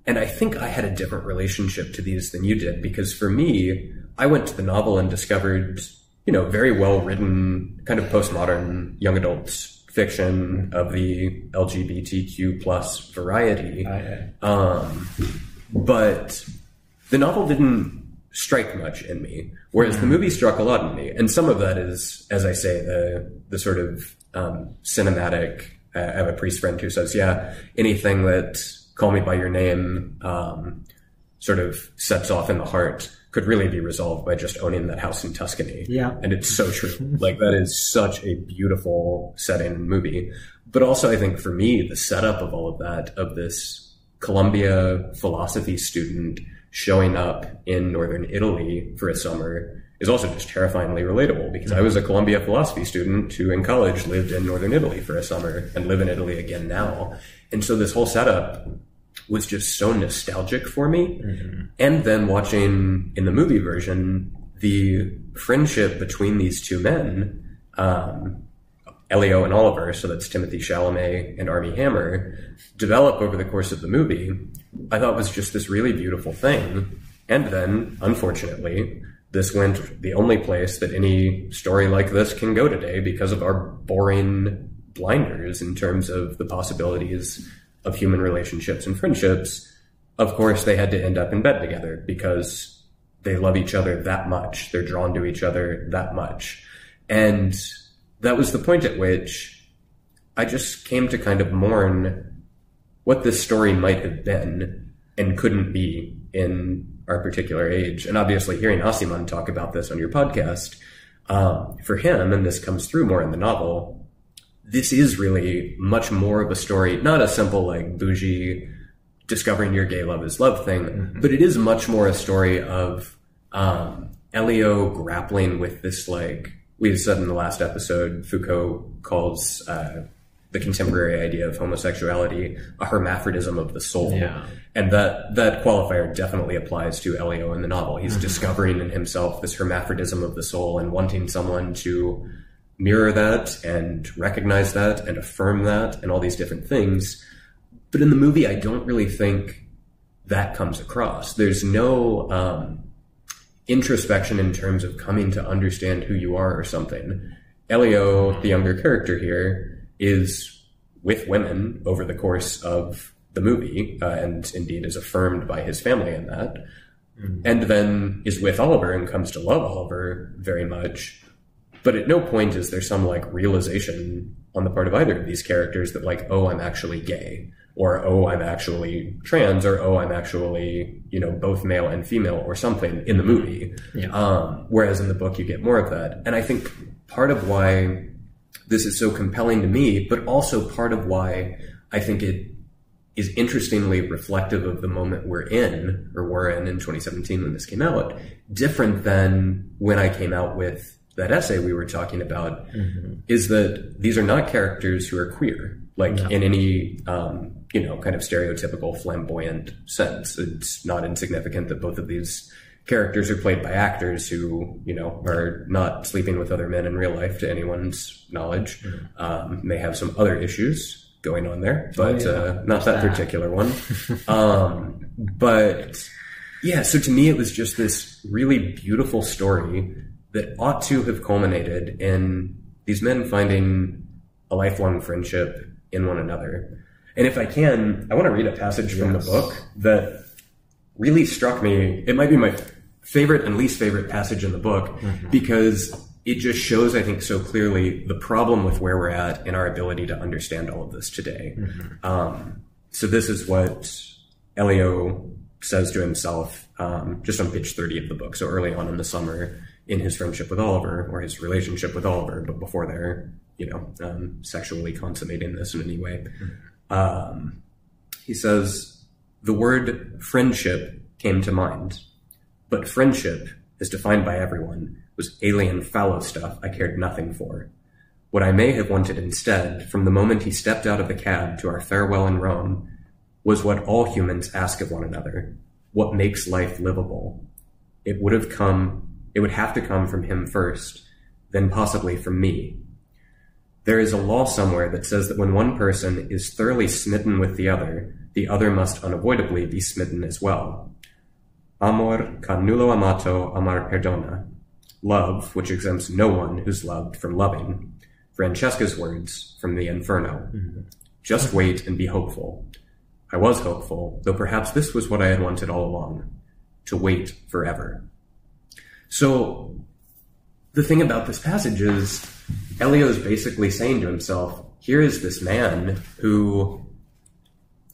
And I think I had a different relationship to these than you did, because for me, I went to the novel and discovered, very well written kind of postmodern young adult fiction of the LGBTQ plus variety. But the novel didn't strike much in me, whereas the movie struck a lot in me. And some of that is, as I say, the sort of cinematic. I have a priest friend who says, yeah, anything that Call Me By Your Name sort of sets off in the heart could really be resolved by just owning that house in Tuscany. Yeah. And it's so true. Like, that is such a beautiful setting and movie. But also, I think for me, the setup of all of that, of this Columbia philosophy student showing up in northern Italy for a summer, is also just terrifyingly relatable, because I was a Columbia philosophy student who in college lived in northern Italy for a summer and live in Italy again now. And so this whole setup was just so nostalgic for me. And then watching in the movie version, the friendship between these two men, Elio and Oliver, so that's Timothy Chalamet and Armie Hammer, develop over the course of the movie, I thought was just this really beautiful thing. And then, unfortunately, this went the only place that any story like this can go today because of our boring blinders in terms of the possibilities of human relationships and friendships. Of course, they had to end up in bed together because they love each other that much. They're drawn to each other that much. And that was the point at which I just came to kind of mourn what this story might have been and couldn't be in our particular age. And obviously hearing Asimon talk about this on your podcast, for him, and this comes through more in the novel, this is really much more of a story, not a simple like bougie discovering your gay love is love thing, but it is much more a story of Elio grappling with this, like we said in the last episode, Foucault calls the contemporary idea of homosexuality a hermaphrodism of the soul. And that qualifier definitely applies to Elio in the novel. He's discovering in himself this hermaphrodism of the soul and wanting someone to mirror that and recognize that and affirm that and all these different things. But in the movie, I don't really think that comes across. There's no introspection in terms of coming to understand who you are or something. Elio, the younger character here, is with women over the course of the movie, and indeed is affirmed by his family in that, and then is with Oliver and comes to love Oliver very much. But at no point is there some like realization on the part of either of these characters that like, oh, I'm actually gay, or oh, I'm actually trans, or oh, I'm actually, you know, both male and female or something in the movie. Whereas in the book you get more of that. And I think part of why this is so compelling to me, but also part of why I think it is interestingly reflective of the moment we're in 2017 when this came out, different than when I came out with that essay we were talking about, is that these are not characters who are queer, like in any, you know, kind of stereotypical flamboyant sense. It's not insignificant that both of these characters are played by actors who, you know, are not sleeping with other men in real life to anyone's knowledge. May have some other issues going on there, but not that particular one. But yeah, so to me, it was just this really beautiful story that ought to have culminated in these men finding a lifelong friendship in one another. And if I can, I want to read a passage from the book that really struck me. It might be my favorite and least favorite passage in the book, because it just shows, I think, so clearly the problem with where we're at in our ability to understand all of this today. So this is what Elio says to himself, just on page 30 of the book. So early on in the summer, in his friendship with Oliver, or his relationship with Oliver, but before they're, you know, sexually consummating this in any way. He says, "The word friendship came to mind, but friendship, as defined by everyone, was alien fallow stuff I cared nothing for. What I may have wanted instead, from the moment he stepped out of the cab to our farewell in Rome, was what all humans ask of one another, what makes life livable. It would have to come from him first, then possibly from me. There is a law somewhere that says that when one person is thoroughly smitten with the other must unavoidably be smitten as well. Amor ca nullo amato amar perdona. Love, which exempts no one who's loved from loving. Francesca's words from the Inferno. Just wait and be hopeful. I was hopeful, though perhaps this was what I had wanted all along, to wait forever." So the thing about this passage is Elio is basically saying to himself, here is this man who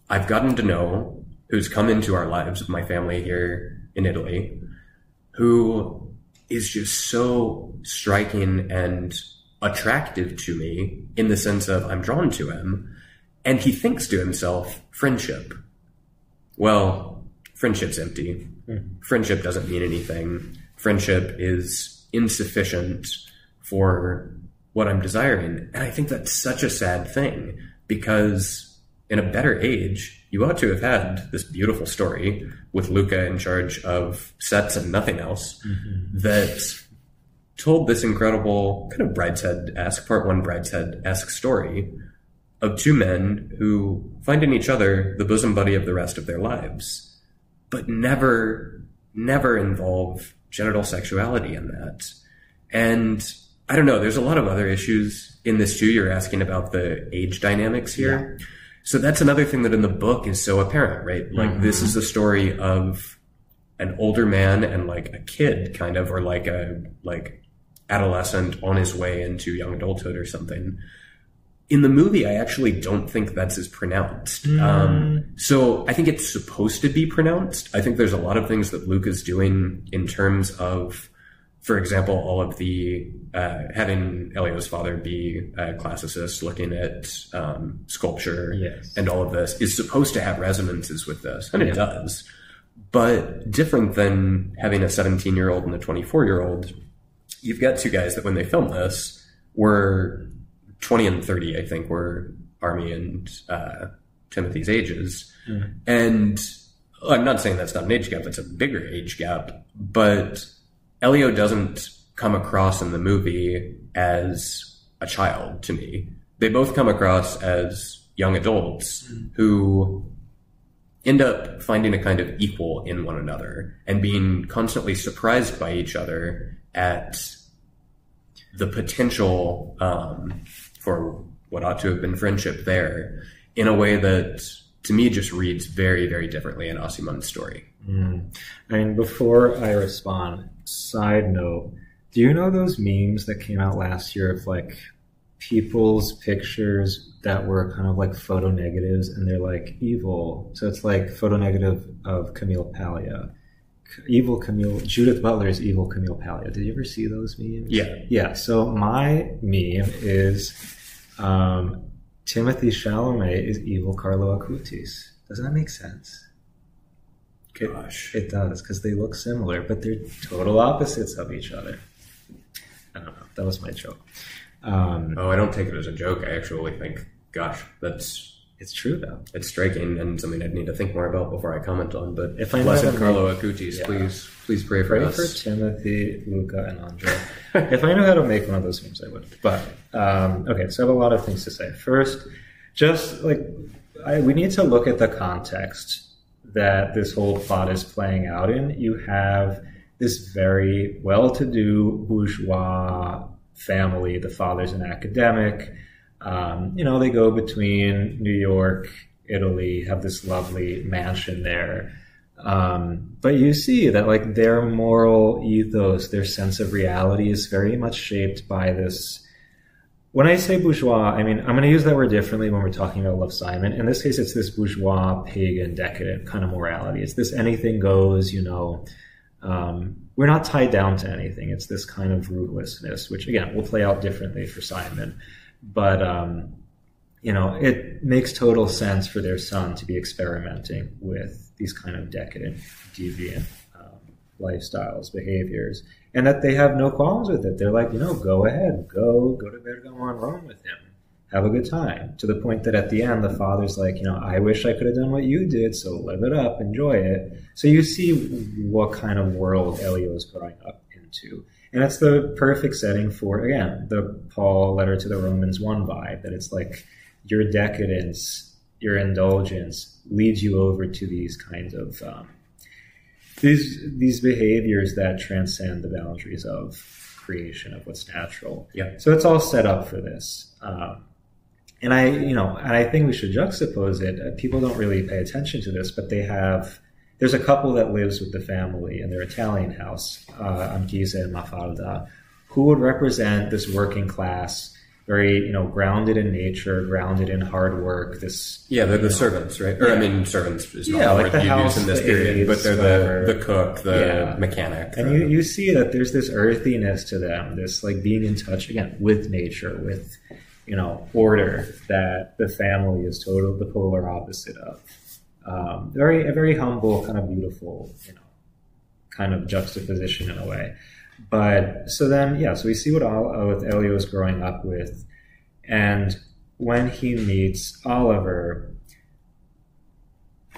I've gotten to know, who's come into our lives with my family here in Italy, who is just so striking and attractive to me in the sense of I'm drawn to him, and he thinks to himself, friendship. Well, friendship's empty. Friendship doesn't mean anything. Friendship is insufficient for what I'm desiring. And I think that's such a sad thing, because in a better age, you ought to have had this beautiful story with Luca in charge of sets and nothing else that told this incredible kind of Brideshead-esque, part one Brideshead-esque story of two men who find in each other the bosom buddy of the rest of their lives, but never involve genital sexuality in that. And I don't know, there's a lot of other issues in this too. You're asking about the age dynamics here. Yeah. So that's another thing that in the book is so apparent, right? Like this is the story of an older man and like a kid kind of, or like a adolescent on his way into young adulthood or something. In the movie, I actually don't think that's as pronounced. So I think it's supposed to be pronounced. I think there's a lot of things that Luke is doing in terms of, for example, all of the having Elio's father be a classicist, looking at sculpture and all of this is supposed to have resonances with this, and it does. But different than having a 17-year-old and a 24-year-old, you've got two guys that when they filmed this were 20 and 30, I think, were Army and Timothy's ages. And I'm not saying that's not an age gap, that's a bigger age gap, but Elio doesn't come across in the movie as a child to me. They both come across as young adults who end up finding a kind of equal in one another and being constantly surprised by each other at the potential for what ought to have been friendship there, in a way that to me just reads very, very differently in Osimhen's story. I mean, before I respond, side note, do you know those memes that came out last year of like people's pictures that were kind of like photo negatives and they're like evil? So it's like photo negative of Camille Paglia. Evil Camille, Judith Butler's evil Camille Paglia. Did you ever see those memes? Yeah. So my meme is Timothy Chalamet is evil Carlo Acutis. Doesn't that make sense? Gosh. It does, because they look similar, but they're total opposites of each other. I don't know. That was my joke. I don't take it as a joke. I actually think, gosh, it's true, though. It's striking and something I'd need to think more about before I comment on. But if I blessed Carlo Acutis, please pray for us. Pray for Timothy, Luca, and Andre. If I knew how to make one of those memes, I would. But okay, so I have a lot of things to say. First, just like we need to look at the context that this whole plot is playing out in. You have this very well-to-do bourgeois family. The father's an academic. They go between New York, Italy, have this lovely mansion there. But you see that like their moral ethos, their sense of reality is very much shaped by this. When I say bourgeois, I mean, I'm going to use that word differently when we're talking about Love, Simon. In this case, it's this bourgeois, pagan, decadent kind of morality. It's this anything goes, we're not tied down to anything. It's this kind of rootlessness, which again, will play out differently for Simon. But, it makes total sense for their son to be experimenting with these kind of decadent, deviant lifestyles, behaviors, and that they have no qualms with it. They're like, go ahead, go to Bergamo and Rome with him. Have a good time. To the point that at the end, the father's like, I wish I could have done what you did, so live it up, enjoy it. So you see what kind of world Elio is growing up into. And it's the perfect setting for, again, the Paul letter to the Romans 1 vibe, that it's like your decadence, your indulgence leads you over to these kinds of, these behaviors that transcend the boundaries of creation, of what's natural. Yeah. So it's all set up for this. And I think we should juxtapose it. People don't really pay attention to this, but there's a couple that lives with the family in their Italian house, Anchise and Mafalda, who would represent this working class very, you know, grounded in nature, grounded in hard work. They're the servants, right? Or I mean, servants is not like the the word you use house, in this the period, aides, but they're whatever. the cook, the mechanic. And you see that there's this earthiness to them, this like being in touch again with nature, with, you know, order that the family is the polar opposite of. A very humble, kind of beautiful, you know, kind of juxtaposition in a way. But so then, so we see what Elio's growing up with, and when he meets Oliver.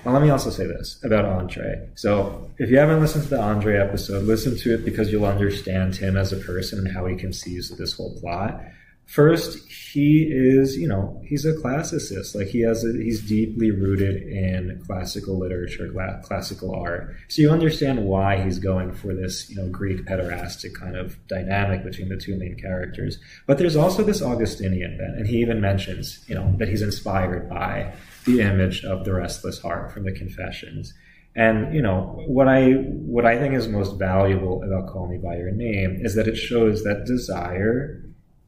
Well, let me also say this about Andre. So if you haven't listened to the Andre episode, listen to it because you'll understand him as a person and how he conceives of this whole plot. First, he is, you know, he's a classicist. Like he's deeply rooted in classical literature, classical art. So you understand why he's going for this, you know, Greek pederastic kind of dynamic between the two main characters. But there's also this Augustinian bent, and he even mentions, you know, that he's inspired by the image of the restless heart from the Confessions. And, you know, what I think is most valuable about Call Me by Your Name is that it shows that desire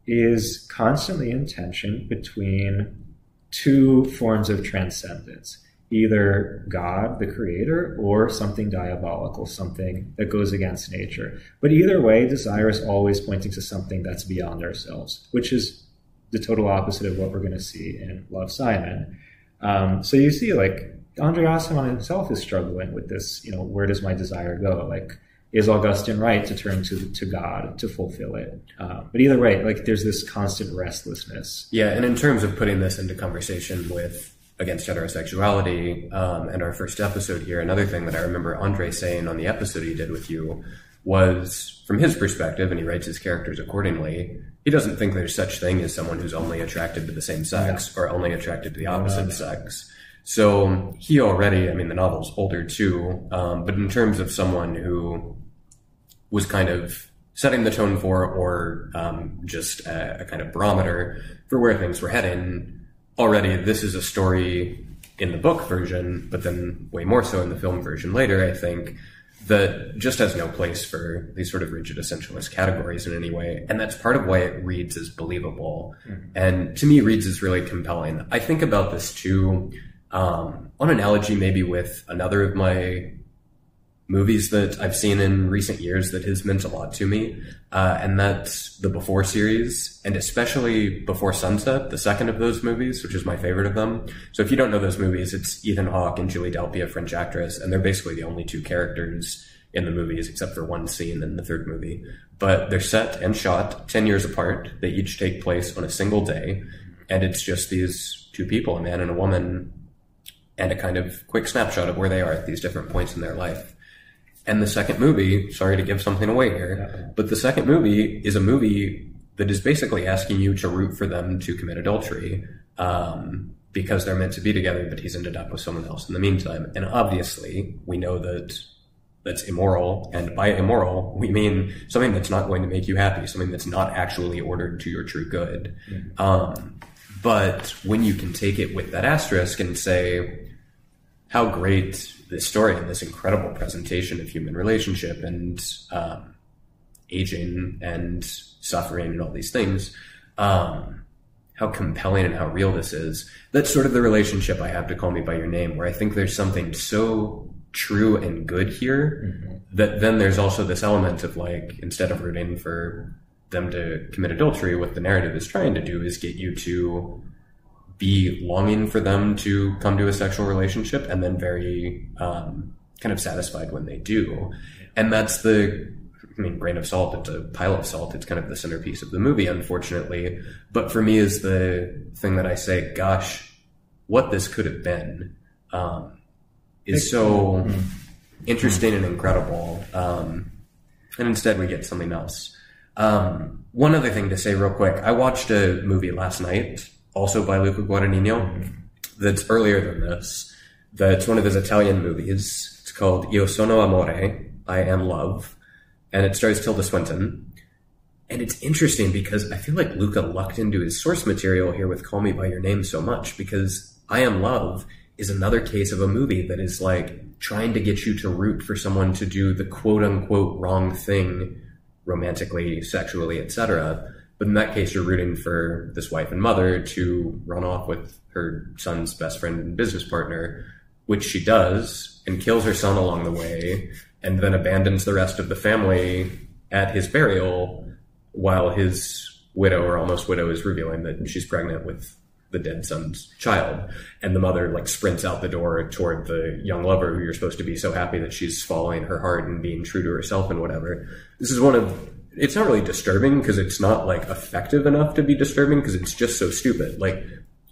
is constantly in tension between two forms of transcendence, either God, the creator, or something diabolical, something that goes against nature. But either way, desire is always pointing to something that's beyond ourselves, which is the total opposite of what we're going to see in Love, Simon. So you see, like, Andre Aciman himself is struggling with this, you know, where does my desire go? Like, is Augustine right to turn to God to fulfill it? But either way, like, there's this constant restlessness. Yeah, and in terms of putting this into conversation with against heterosexuality and our first episode here, another thing that I remember Andre saying on the episode he did with you was, from his perspective, and he writes his characters accordingly, he doesn't think there's such thing as someone who's only attracted to the same sex or only attracted to the opposite sex. So he already, I mean, the novel's older too, but in terms of someone who was kind of setting the tone for, or just a kind of barometer for where things were heading, already this is a story in the book version, but then way more so in the film version later, I think, that just has no place for these sort of rigid essentialist categories in any way. And that's part of why it reads as believable. Mm-hmm. And to me, reads as really compelling. I think about this too, on analogy maybe with another of my movies that I've seen in recent years that has meant a lot to me. And that's the Before series, and especially Before Sunset, the second of those movies, which is my favorite of them. So if you don't know those movies, it's Ethan Hawke and Julie Delpy, a French actress, and they're basically the only two characters in the movies, except for one scene in the third movie. But they're set and shot 10 years apart. They each take place on a single day. And it's just these two people, a man and a woman, and a kind of quick snapshot of where they are at these different points in their life. And the second movie, sorry to give something away here, but the second movie is a movie that is basically asking you to root for them to commit adultery because they're meant to be together, but he's ended up with someone else in the meantime. And obviously, we know that that's immoral, and by immoral, we mean something that's not going to make you happy, something that's not actually ordered to your true good. Mm-hmm. But when you can take it with that asterisk and say, how great this story and this incredible presentation of human relationship and aging and suffering and all these things, how compelling and how real this is. That's sort of the relationship I have to Call Me by Your Name, where I think there's something so true and good here, mm-hmm. that then there's also this element of, like, instead of rooting for them to commit adultery, what the narrative is trying to do is get you to be longing for them to come to a sexual relationship and then very kind of satisfied when they do. And that's grain of salt, it's a pile of salt. It's kind of the centerpiece of the movie, unfortunately. But for me is the thing that I say, gosh, what this could have been is so interesting and incredible. And instead we get something else. One other thing to say real quick. I watched a movie last night, also by Luca Guadagnino, that's earlier than this. That's one of his Italian movies. It's called Io sono amore, I am love, and it stars Tilda Swinton. And it's interesting because I feel like Luca lucked into his source material here with Call Me by Your Name so much, because I Am Love is another case of a movie that is like trying to get you to root for someone to do the quote unquote wrong thing romantically, sexually, etc., But in that case, you're rooting for this wife and mother to run off with her son's best friend and business partner, which she does, and kills her son along the way, and then abandons the rest of the family at his burial while his widow, or almost widow, is revealing that she's pregnant with the dead son's child. And the mother like sprints out the door toward the young lover who you're supposed to be so happy that she's following her heart and being true to herself and whatever. This is it's not really disturbing because it's not like effective enough to be disturbing because it's just so stupid. Like,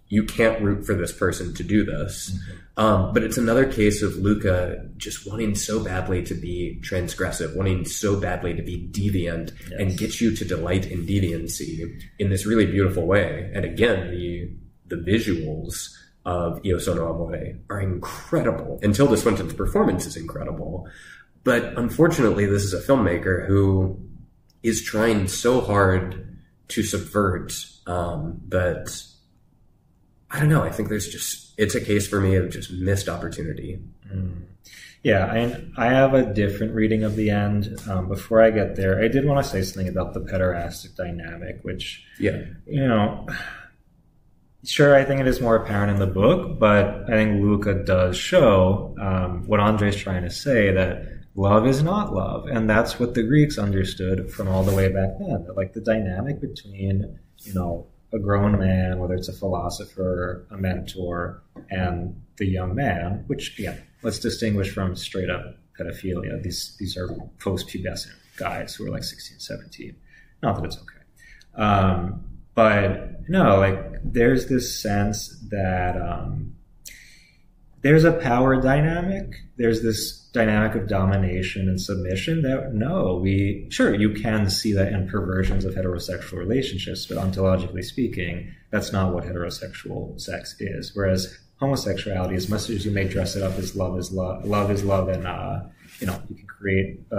you can't root for this person to do this. But it's another case of Luca just wanting so badly to be transgressive, wanting so badly to be deviant, and get you to delight in deviancy in this really beautiful way. And again, the visuals of Io Sono Amore are incredible. And Tilda Swinton's performance is incredible. But unfortunately, this is a filmmaker who is trying so hard to subvert that, I don't know, I think it's a case for me of just missed opportunity. Yeah, I have a different reading of the end. Before I get there, I did want to say something about the pederastic dynamic, which, sure, I think it is more apparent in the book, but I think Luca does show what Andre's trying to say, that love is not love. And that's what the Greeks understood from all the way back then. That, like, the dynamic between, a grown man, whether it's a philosopher, a mentor, and the young man, which, again, let's distinguish from straight up pedophilia. These are post-pubescent guys who are like 16, 17. Not that it's okay. But no, like, there's this sense that there's a power dynamic. There's this dynamic of domination and submission that, you can see that in perversions of heterosexual relationships, but ontologically speaking, that's not what heterosexual sex is. Whereas homosexuality, as much as you may dress it up as love is love, and, you can create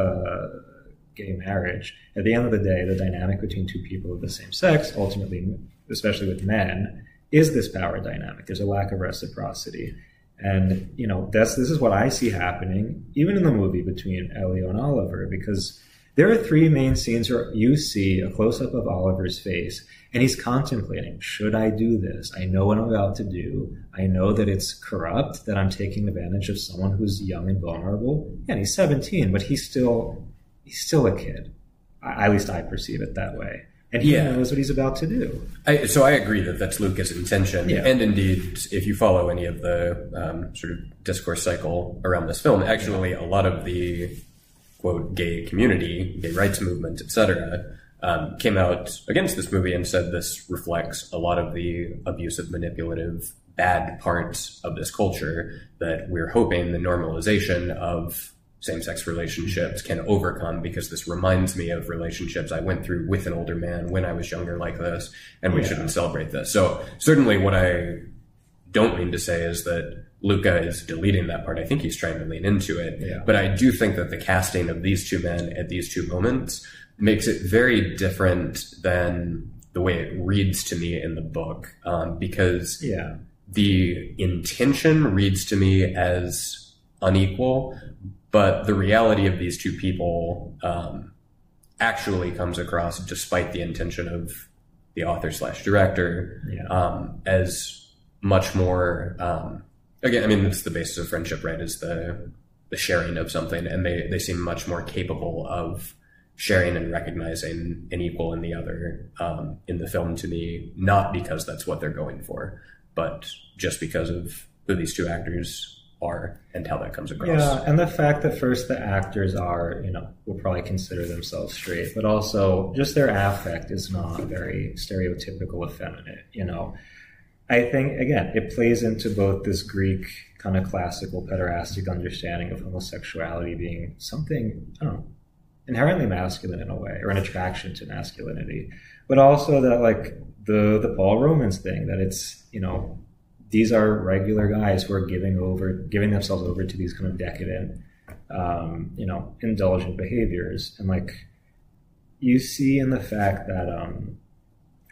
gay marriage, at the end of the day, the dynamic between two people of the same sex, ultimately, especially with men, is this power dynamic. There's a lack of reciprocity. And, this is what I see happening, even in the movie, between Elio and Oliver, because there are three main scenes where you see a close-up of Oliver's face, and he's contemplating, should I do this? I know what I'm about to do. I know that it's corrupt, that I'm taking advantage of someone who's young and vulnerable. And he's 17, but he's still a kid. At least I perceive it that way. And he knows what he's about to do. So I agree that that's Luca's intention. Yeah. And indeed, if you follow any of the sort of discourse cycle around this film, actually a lot of the, quote, gay community, gay rights movement, etc., came out against this movie and said this reflects a lot of the abusive, manipulative, bad parts of this culture that we're hoping the normalization of same-sex relationships can overcome, because this reminds me of relationships I went through with an older man when I was younger like this, and we shouldn't celebrate this. So certainly what I don't mean to say is that Luca is deleting that part. I think he's trying to lean into it. Yeah. But I do think that the casting of these two men at these two moments makes it very different than the way it reads to me in the book, because the intention reads to me as unequal, but the reality of these two people actually comes across, despite the intention of the author/director, as much more, again, I mean, it's the basis of friendship, right, is the sharing of something, and they seem much more capable of sharing and recognizing an equal in the other in the film to me, not because that's what they're going for, but just because of who these two actors are and how that comes across. Yeah, and the fact that first the actors are, will probably consider themselves straight, but also just their affect is not very stereotypical effeminate, I think, again, it plays into both this Greek kind of classical pederastic understanding of homosexuality being something, inherently masculine in a way, or an attraction to masculinity, but also that, like, the Paul Romans thing, that it's, these are regular guys who are giving themselves over to these kind of decadent, indulgent behaviors. And, like, you see in the fact that,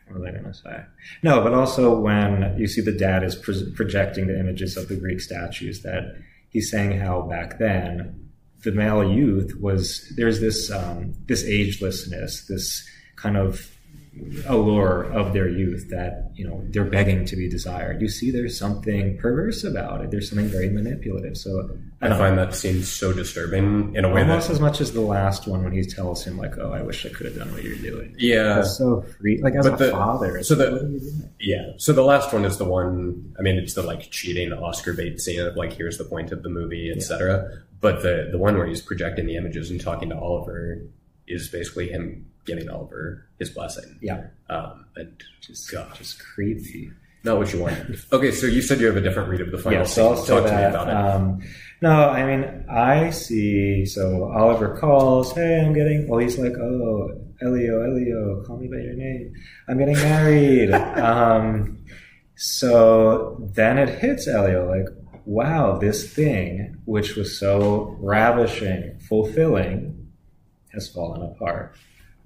what was I going to say? No, but also when you see the dad is projecting the images of the Greek statues, that he's saying how back then the male youth there's this agelessness, this kind of allure of their youth that, you know, they're begging to be desired. You see there's something perverse about it. There's something very manipulative. So I find that scene so disturbing in a way almost as much as the last one when he tells him, like, oh, I wish I could have done what you're doing. Yeah. It's so free. Like, as a father. So the last one is the one, I mean, it's the, like, cheating Oscar bait scene of, like, here's the point of the movie, etc. But the one where he's projecting the images and talking to Oliver is basically him giving Oliver his blessing. Yeah. And just creepy. Not what you want. Okay, so you said you have a different read of the final scene. So I'll say Talk to me about it. No, I mean, I see, so Oliver calls, hey, he's like, oh, Elio, call me by your name. I'm getting married. So then it hits Elio, like, wow, this thing, which was so ravishing, fulfilling, has fallen apart.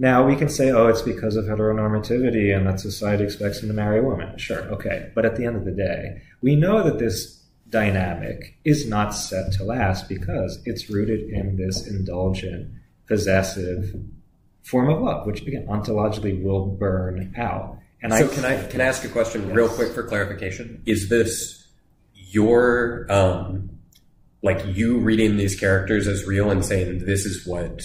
Now, we can say, oh, it's because of heteronormativity and that society expects him to marry a woman. Sure, okay. But at the end of the day, we know that this dynamic is not set to last because it's rooted in this indulgent, possessive form of love, which, again, ontologically will burn out. And so can I ask a question real quick for clarification? Is this your, like, you reading these characters as real and saying this is what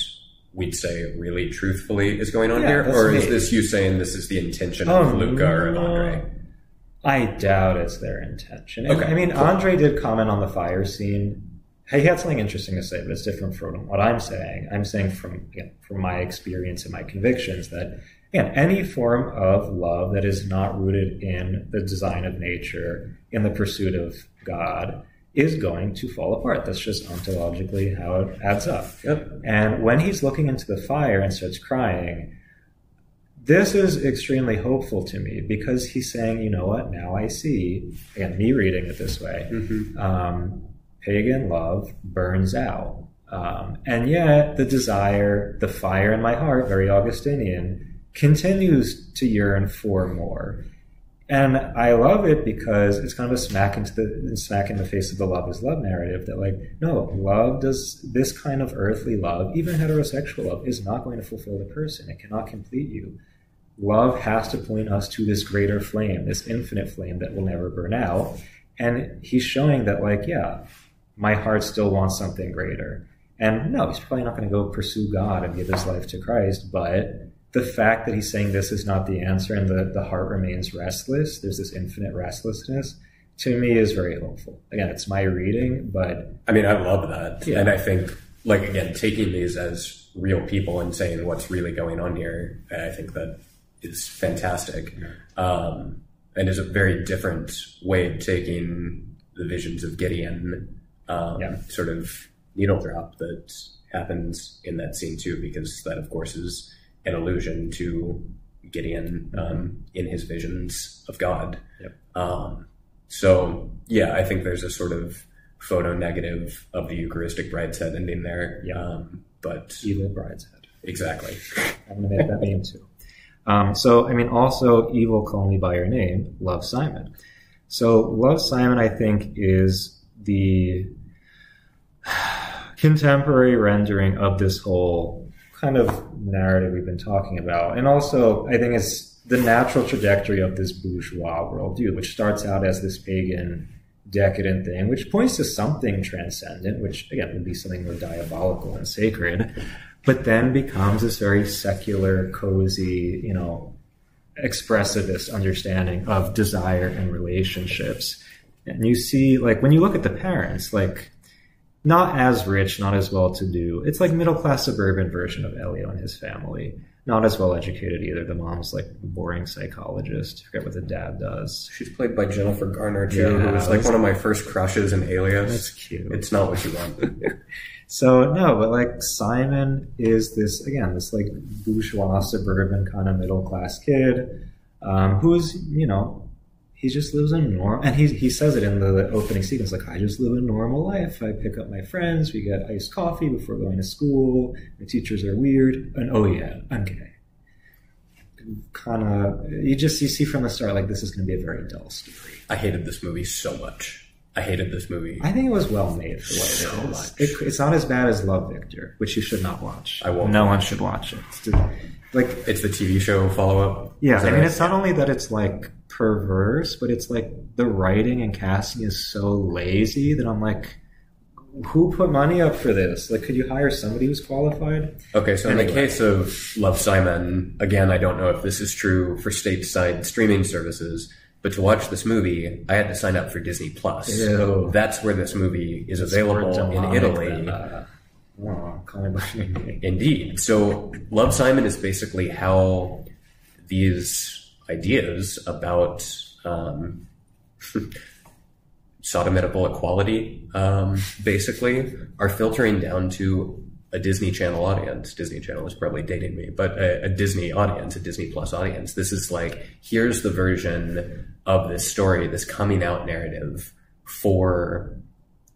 we'd say really truthfully is going on here? Or is this you saying this is the intention of Luca or Andre? I doubt it's their intention. Okay, I mean, cool. Andre did comment on the fire scene. He had something interesting to say, but it's different from what I'm saying. I'm saying from my experience and my convictions that, again, any form of love that is not rooted in the design of nature, in the pursuit of God, is going to fall apart. That's just ontologically how it adds up. Yep. And when he's looking into the fire and starts crying, this is extremely hopeful to me because he's saying, you know what, now I see, again, me reading it this way, pagan love burns out. And yet the desire, the fire in my heart, very Augustinian, continues to yearn for more. And I love it because it's kind of a smack in the face of the love is love narrative that, like, no, love does this kind of earthly love, even heterosexual love, is not going to fulfill the person. It cannot complete you. Love has to point us to this greater flame, this infinite flame that will never burn out. And he's showing that, like, yeah, my heart still wants something greater. And no, he's probably not going to go pursue God and give his life to Christ, but the fact that he's saying this is not the answer and the heart remains restless, there's this infinite restlessness, to me is very hopeful. Again, it's my reading, but... I mean, I love that. Yeah. And I think, like, again, taking these as real people and saying what's really going on here, I think that is fantastic. And is a very different way of taking the visions of Gideon, sort of needle drop that happens in that scene too, because that, of course, is an allusion to Gideon in his visions of God. Yep. So, yeah, I think there's a sort of photo negative of the Eucharistic Brideshead ending there. But evil Brideshead. Exactly. I'm going to make that name too. So, I mean, also, evil call me by your name, love Simon. So, love Simon, I think, is the contemporary rendering of this whole kind of narrative we've been talking about. And also, I think it's the natural trajectory of this bourgeois worldview, which starts out as this pagan, decadent thing, which points to something transcendent, which, again, would be something more diabolical and sacred, but then becomes this very secular, cozy, you know, expressivist understanding of desire and relationships. And you see, like, when you look at the parents, like, not as rich, not as well-to-do. It's like middle-class suburban version of Elio and his family. Not as well-educated either. The mom's like a boring psychologist. I forget what the dad does. She's played by Jennifer Garner too, who was like one of my first crushes in Alias. That's cute. It's not what you want. So, no, but like Simon is this, again, this like bourgeois, suburban kind of middle-class kid who's, you know, he just lives a normal, and he says it in the opening sequence, like, I just live a normal life. I pick up my friends, we get iced coffee before going to school, the teachers are weird, and oh yeah, I'm gay. Kind of, you see from the start, like, this is going to be a very dull story. I hated this movie so much. I hated this movie. I think it was well made for what it is. It's not as bad as Love, Victor, which you should not watch. I won't. No one should watch it. Like, it's the TV show follow-up. Yeah, I mean, it's not only that it's like perverse, but it's like the writing and casting is so lazy that I'm like, who put money up for this? Like, could you hire somebody who's qualified? Okay, so in the case of Love, Simon, again, I don't know if this is true for stateside streaming services, but to watch this movie, I had to sign up for Disney Plus. Ew. That's where this movie is available in Italy. Call me by your name. Indeed. So Love, Simon is basically how these ideas about sodomitical equality basically are filtering down to a Disney Channel audience. Disney Channel is probably dating me, but a Disney audience, a Disney Plus audience. This is like, here's the version of this story, this coming out narrative for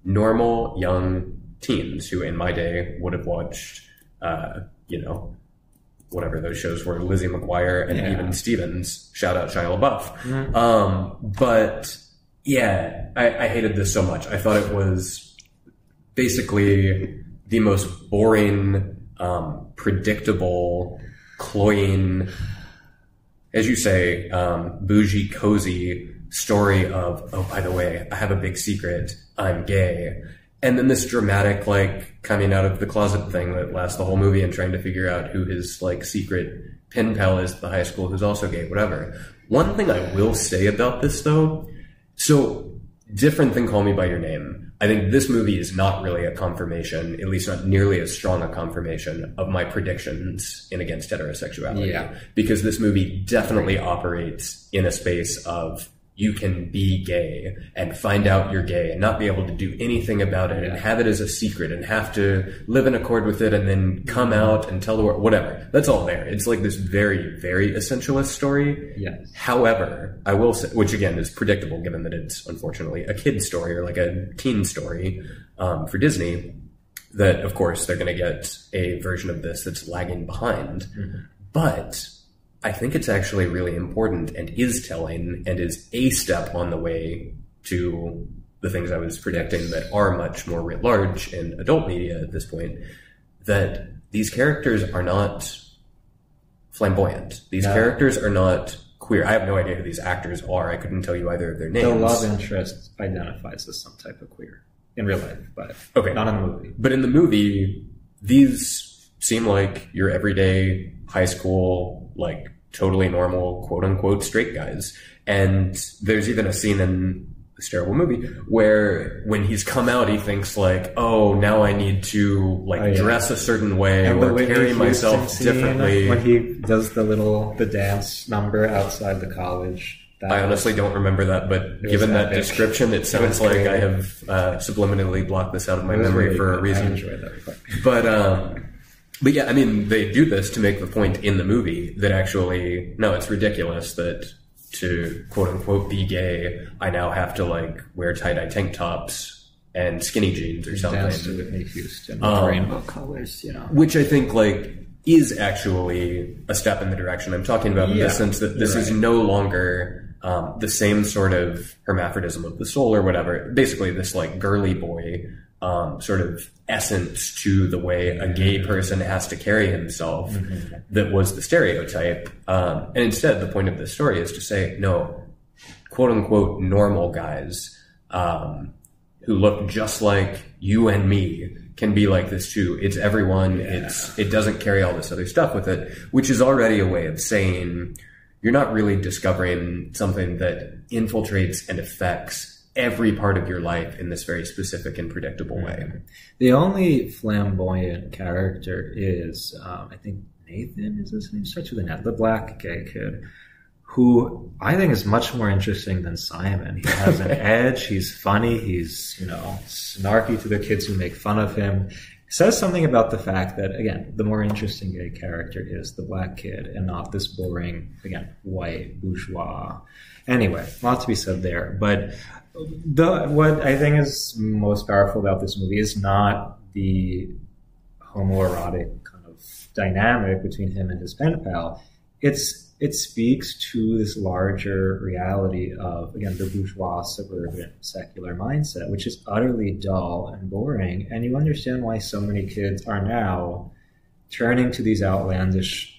normal young teens who in my day would have watched, whatever those shows were, Lizzie McGuire and even Stevens, shout out Shia LaBeouf. But yeah, I hated this so much. I thought it was basically the most boring, predictable, cloying, as you say, bougie, cozy story of, oh, by the way, I have a big secret, I'm gay. And then this dramatic, like, coming out of the closet thing that lasts the whole movie and trying to figure out who his, like, secret pen pal is at the high school who's also gay, whatever. One thing I will say about this, though, so different than Call Me By Your Name. I think this movie is not really a confirmation, at least not nearly as strong a confirmation of my predictions in Against Heterosexuality. Yeah. Because this movie definitely operates in a space of you can be gay and find out you're gay and not be able to do anything about it and have it as a secret and have to live in accord with it and then come out and tell the world, whatever. That's all there. It's like this very, very essentialist story. Yes. However, I will say, which again is predictable given that it's unfortunately a kid's story or like a teen story for Disney, that of course they're going to get a version of this that's lagging behind. Mm-hmm. But I think it's actually really important and is telling and is a step on the way to the things I was predicting that are much more writ large in adult media at this point, that these characters are not flamboyant. These characters are not queer. I have no idea who these actors are. I couldn't tell you either of their names. The love interest identifies as some type of queer in real life, but not in the movie. But in the movie, these seem like your everyday high school, like totally normal, quote unquote, straight guys. And there's even a scene in this terrible movie where when he's come out, he thinks like, oh, now I need to dress a certain way or carry myself differently. When he does the dance number outside the college. I honestly don't remember that, but given that description, it sounds like I have subliminally blocked this out of my memory for a reason. I enjoyed that. But yeah, I mean, they do this to make the point in the movie that actually, no, it's ridiculous that to quote unquote be gay, I now have to like wear tie-dye tank tops and skinny jeans or something. Dance to Whitney Houston with rainbow colors, Which I think like is actually a step in the direction I'm talking about in the sense that this is no longer the same sort of hermaphrodism of the soul or whatever. Basically this like girly boy sort of essence to the way a gay person has to carry himself that was the stereotype. And instead, the point of this story is to say, no, quote unquote, normal guys who look just like you and me can be like this too. It's everyone. It doesn't carry all this other stuff with it, which is already a way of saying you're not really discovering something that infiltrates and affects every part of your life in this very specific and predictable way. The only flamboyant character is, I think Nathan is his name, starts with an N, the black gay kid, who I think is much more interesting than Simon. He has an edge, he's funny, he's, snarky to the kids who make fun of him. It says something about the fact that, again, the more interesting gay character is the black kid and not this boring, again, white bourgeois. Anyway, a lot to be said there. But what I think is most powerful about this movie is not the homoerotic kind of dynamic between him and his pen pal. It speaks to this larger reality of, again, the bourgeois, suburban, secular mindset, which is utterly dull and boring. And you understand why so many kids are now turning to these outlandish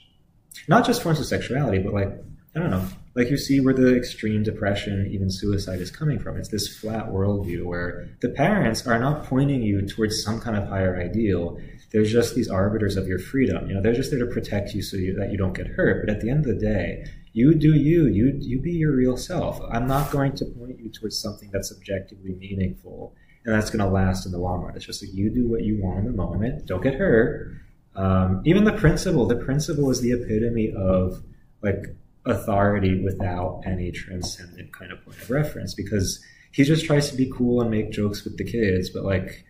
not just forms of sexuality, but like, I don't know, like you see where the extreme depression, even suicide, is coming from. It's this flat worldview where the parents are not pointing you towards some kind of higher ideal. They're just these arbiters of your freedom. You know, they're just there to protect you that you don't get hurt. But at the end of the day, you do you be your real self. I'm not going to point you towards something that's objectively meaningful and that's going to last in the long run. It's just like you do what you want in the moment. Don't get hurt. Even the principal is the epitome of like authority without any transcendent kind of point of reference, because he just tries to be cool and make jokes with the kids. But like,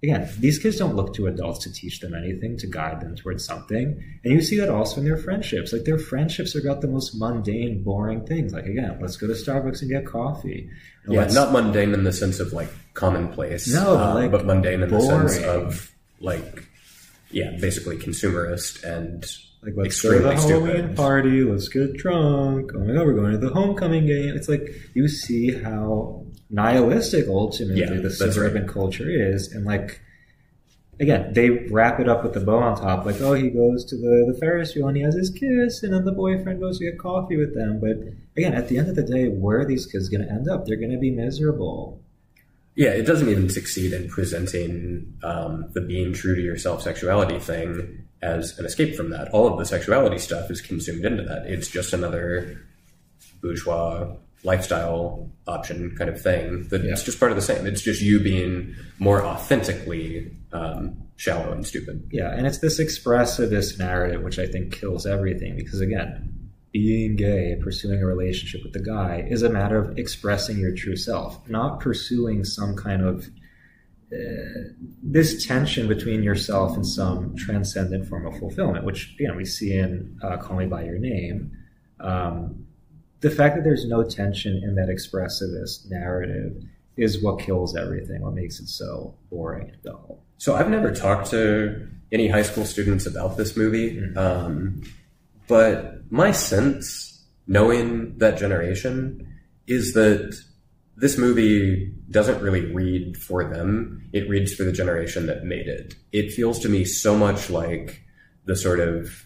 again, these kids don't look to adults to teach them anything, to guide them towards something. And you see that also in their friendships. Like, their friendships are about the most mundane, boring things. Like, again, let's go to Starbucks and get coffee. And yeah, not mundane in the sense of like commonplace. No, like, but mundane in boring. the sense of like, yeah, basically consumerist and like, let's go to the Halloween party, let's get drunk, oh my god, we're going to the homecoming game. It's like, you see how nihilistic ultimately the suburban culture is. And like, again, they wrap it up with the bow on top, like, oh, he goes to the Ferris wheel and he has his kiss, and then the boyfriend goes to get coffee with them. But again, at the end of the day, where are these kids going to end up? They're going to be miserable. Yeah, it doesn't even succeed in presenting the being true to yourself sexuality thing as an escape from that. All of the sexuality stuff is consumed into that. It's just another bourgeois lifestyle option kind of thing. That it's just part of the same. It's just you being more authentically shallow and stupid. Yeah, and it's this expressivist narrative which I think kills everything, because again, being gay, pursuing a relationship with the guy is a matter of expressing your true self, not pursuing some kind of this tension between yourself and some transcendent form of fulfillment, which, you know, we see in Call Me By Your Name. The fact that there's no tension in that expressivist narrative is what kills everything, what makes it so boring and dull. So I've never talked to any high school students about this movie, but my sense, knowing that generation, is that this movie doesn't really read for them. It reads for the generation that made it. It feels to me so much like the sort of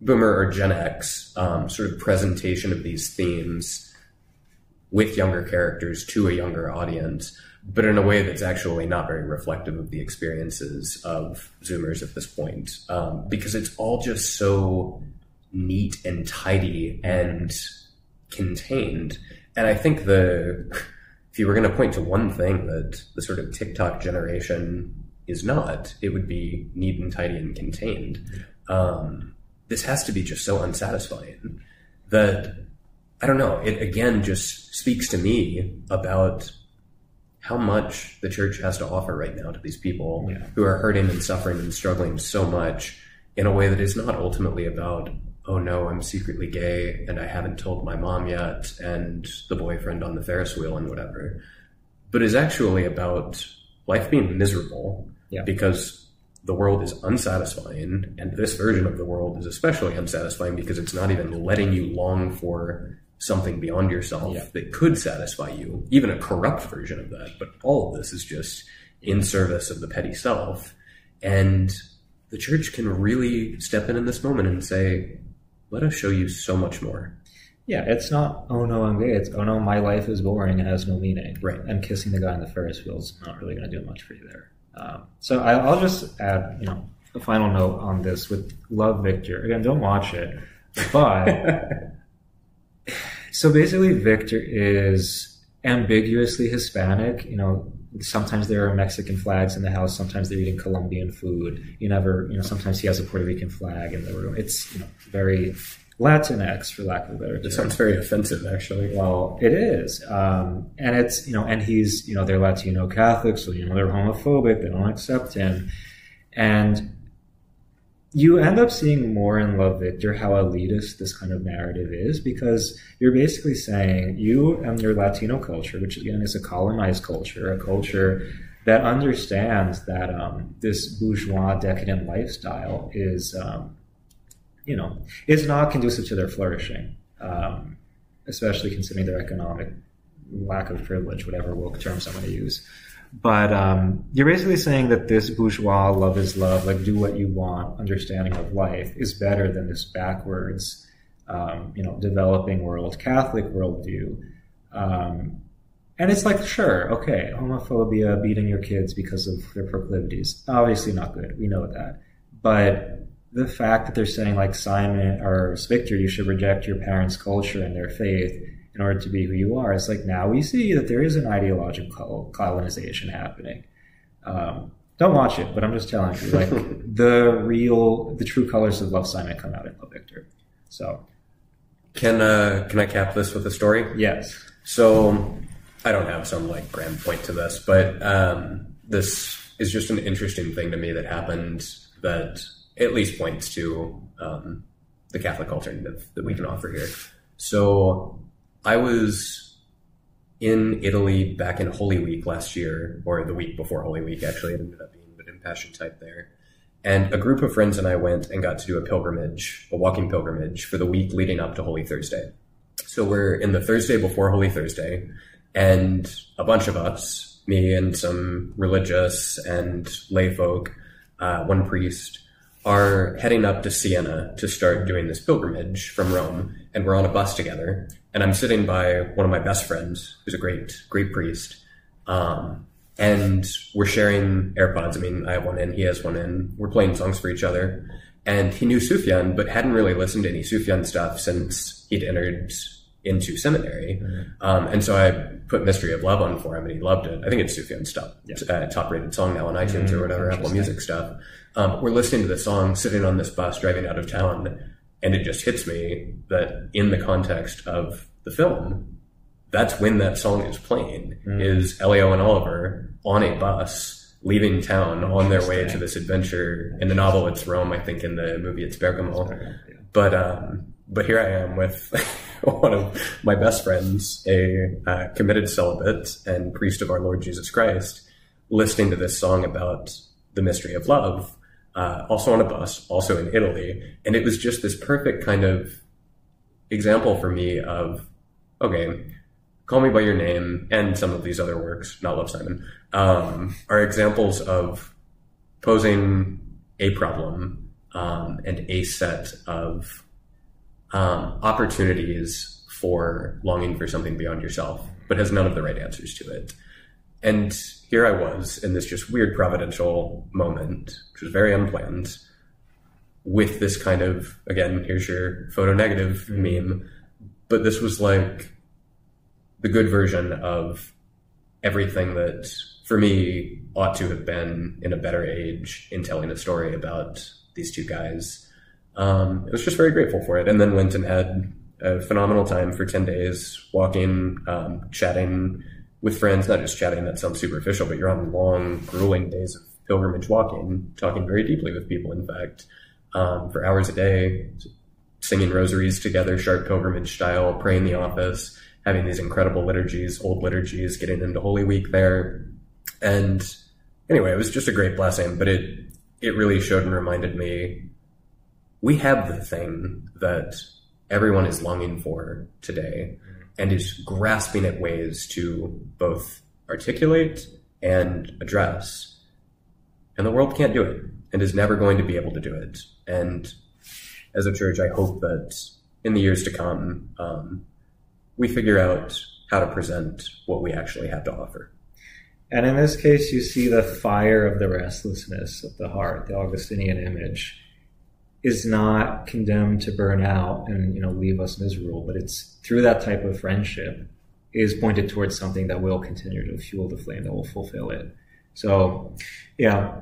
Boomer or Gen X sort of presentation of these themes with younger characters to a younger audience, but in a way that's actually not very reflective of the experiences of Zoomers at this point, because it's all just so neat and tidy and contained. And I think if you were going to point to one thing that the sort of TikTok generation is not, it would be neat and tidy and contained. This has to be just so unsatisfying that, I don't know, it again just speaks to me about how much the church has to offer right now to these people who are hurting and suffering and struggling so much in a way that is not ultimately about, oh no, I'm secretly gay and I haven't told my mom yet, and the boyfriend on the Ferris wheel and whatever, but is actually about life being miserable because the world is unsatisfying, and this version of the world is especially unsatisfying because it's not even letting you long for something beyond yourself that could satisfy you, even a corrupt version of that. But all of this is just in service of the petty self. And the church can really step in this moment and say, let us show you so much more. Yeah, it's not, oh no, I'm gay. It's, oh no, my life is boring and has no meaning. Right. And kissing the guy on the Ferris wheel is not really going to do much for you there. So I'll just add, you know, a final note on this with Love, Victor. Again, don't watch it. But, so basically Victor is ambiguously Hispanic. You know, sometimes there are Mexican flags in the house. Sometimes they're eating Colombian food. Sometimes he has a Puerto Rican flag in the room. It's, you know, very Latinx, for lack of a better term. It sounds very offensive, actually. Well, it is. And it's, you know, and he's, you know, they're Latino Catholics, so, you know, they're homophobic, they don't accept him. And you end up seeing more in Love, Victor how elitist this kind of narrative is, because you're basically saying you and your Latino culture, which again is a colonized culture, a culture that understands that this bourgeois decadent lifestyle is, you know, is not conducive to their flourishing, especially considering their economic lack of privilege, whatever woke terms I'm going to use. But you're basically saying that this bourgeois love is love, like do what you want understanding of life is better than this backwards, developing world, Catholic worldview. And it's like, sure, okay, homophobia, beating your kids because of their proclivities, obviously not good. We know that. But the fact that they're saying, like, Simon or Victor, you should reject your parents' culture and their faith in order to be who you are, it's like, now we see that there is an ideological colonization happening. Don't watch it, but I'm just telling you, like, the true colors of Love, Simon come out in Love, Victor. So. Can I cap this with a story? Yes. So, I don't have some like grand point to this, but this is just an interesting thing to me that happened that at least points to the Catholic alternative that we can offer here. So I was in Italy back in Holy Week last year, or the week before Holy Week, actually. It ended up being an impassioned type there. And a group of friends and I went and got to do a walking pilgrimage for the week leading up to Holy Thursday. So we're in the Thursday before Holy Thursday, and a bunch of us, me and some religious and lay folk, one priest, are heading up to Siena to start doing this pilgrimage from Rome. And we're on a bus together. And I'm sitting by one of my best friends, who's a great, great priest. And we're sharing AirPods. I mean, I have one in, he has one in. We're playing songs for each other. And he knew Sufjan, but hadn't really listened to any Sufjan stuff since he'd entered into seminary. And so I put Mystery of Love on for him, and he loved it. I think it's Sufjan's stuff. Yeah. Top-rated song now on iTunes or whatever, Apple Music stuff. We're listening to the song, sitting on this bus, driving out of town, and it just hits me that in the context of the film, that's when that song is playing, is Elio and Oliver on a bus, leaving town on their way to this adventure. In the novel, it's Rome. I think in the movie, it's Bergamo. But here I am with one of my best friends, a committed celibate and priest of our Lord Jesus Christ, listening to this song about the mystery of love, also on a bus, also in Italy. And it was just this perfect kind of example for me of, okay, Call Me By Your Name and some of these other works, not Love, Simon, are examples of posing a problem and a set of opportunities for longing for something beyond yourself, but has none of the right answers to it. And here I was in this just weird providential moment, which was very unplanned, with this kind of, again, here's your photo negative meme, but this was like the good version of everything that, for me, ought to have been in a better age in telling a story about these two guys. I was just very grateful for it, and then went and had a phenomenal time for 10 days, walking, chatting with friends, not just chatting, that sounds superficial, but you're on long, grueling days of pilgrimage walking, talking very deeply with people, in fact, for hours a day, singing rosaries together, sharp pilgrimage style, praying the office, having these incredible liturgies, old liturgies, getting into Holy Week there. And anyway, it was just a great blessing, but it really showed and reminded me, we have the thing that everyone is longing for today and is grasping at ways to both articulate and address. And the world can't do it and is never going to be able to do it. And as a church, I hope that in the years to come, we figure out how to present what we actually have to offer. And in this case, you see the fire of the restlessness of the heart, the Augustinian image, is not condemned to burn out and leave us miserable, but it's through that type of friendship is pointed towards something that will continue to fuel the flame, that will fulfill it. So, yeah,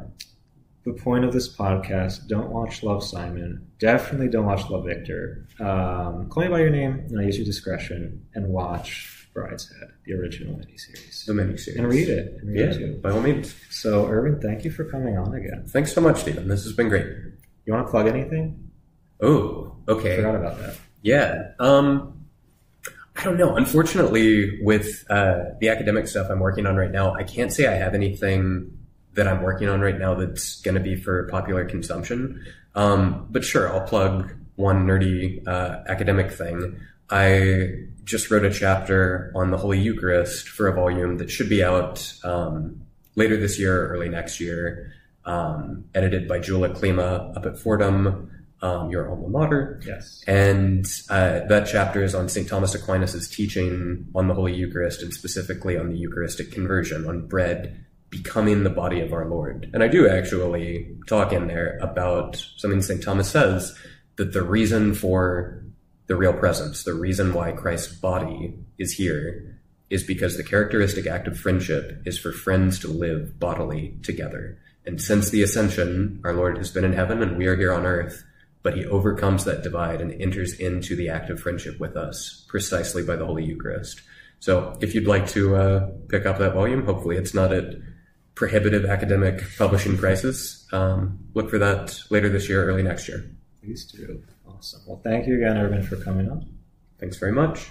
the point of this podcast, don't watch Love, Simon. Definitely don't watch Love, Victor. Call Me By Your Name, use your discretion, and watch Brideshead, the original miniseries. The miniseries. And read it. And read it too. By all means. So, Irvin, thank you for coming on again. Thanks so much, Stephen. This has been great. You want to plug anything? Oh, okay. I forgot about that. Yeah. I don't know. Unfortunately, with the academic stuff I'm working on right now, I can't say I have anything that I'm working on right now that's going to be for popular consumption. But sure, I'll plug one nerdy academic thing. I just wrote a chapter on the Holy Eucharist for a volume that should be out later this year, early next year, edited by Jula Klima up at Fordham, your alma mater. Yes. And that chapter is on St. Thomas Aquinas' teaching on the Holy Eucharist, and specifically on the Eucharistic conversion, on bread becoming the body of our Lord. And I do actually talk in there about something St. Thomas says, that the reason for the real presence, the reason why Christ's body is here, is because the characteristic act of friendship is for friends to live bodily together. And since the ascension, our Lord has been in heaven and we are here on earth, but he overcomes that divide and enters into the act of friendship with us precisely by the Holy Eucharist. So if you'd like to pick up that volume, hopefully it's not at prohibitive academic publishing prices. Look for that later this year, early next year. Please do. Awesome. Well, thank you again, Urban, for coming on. Thanks very much.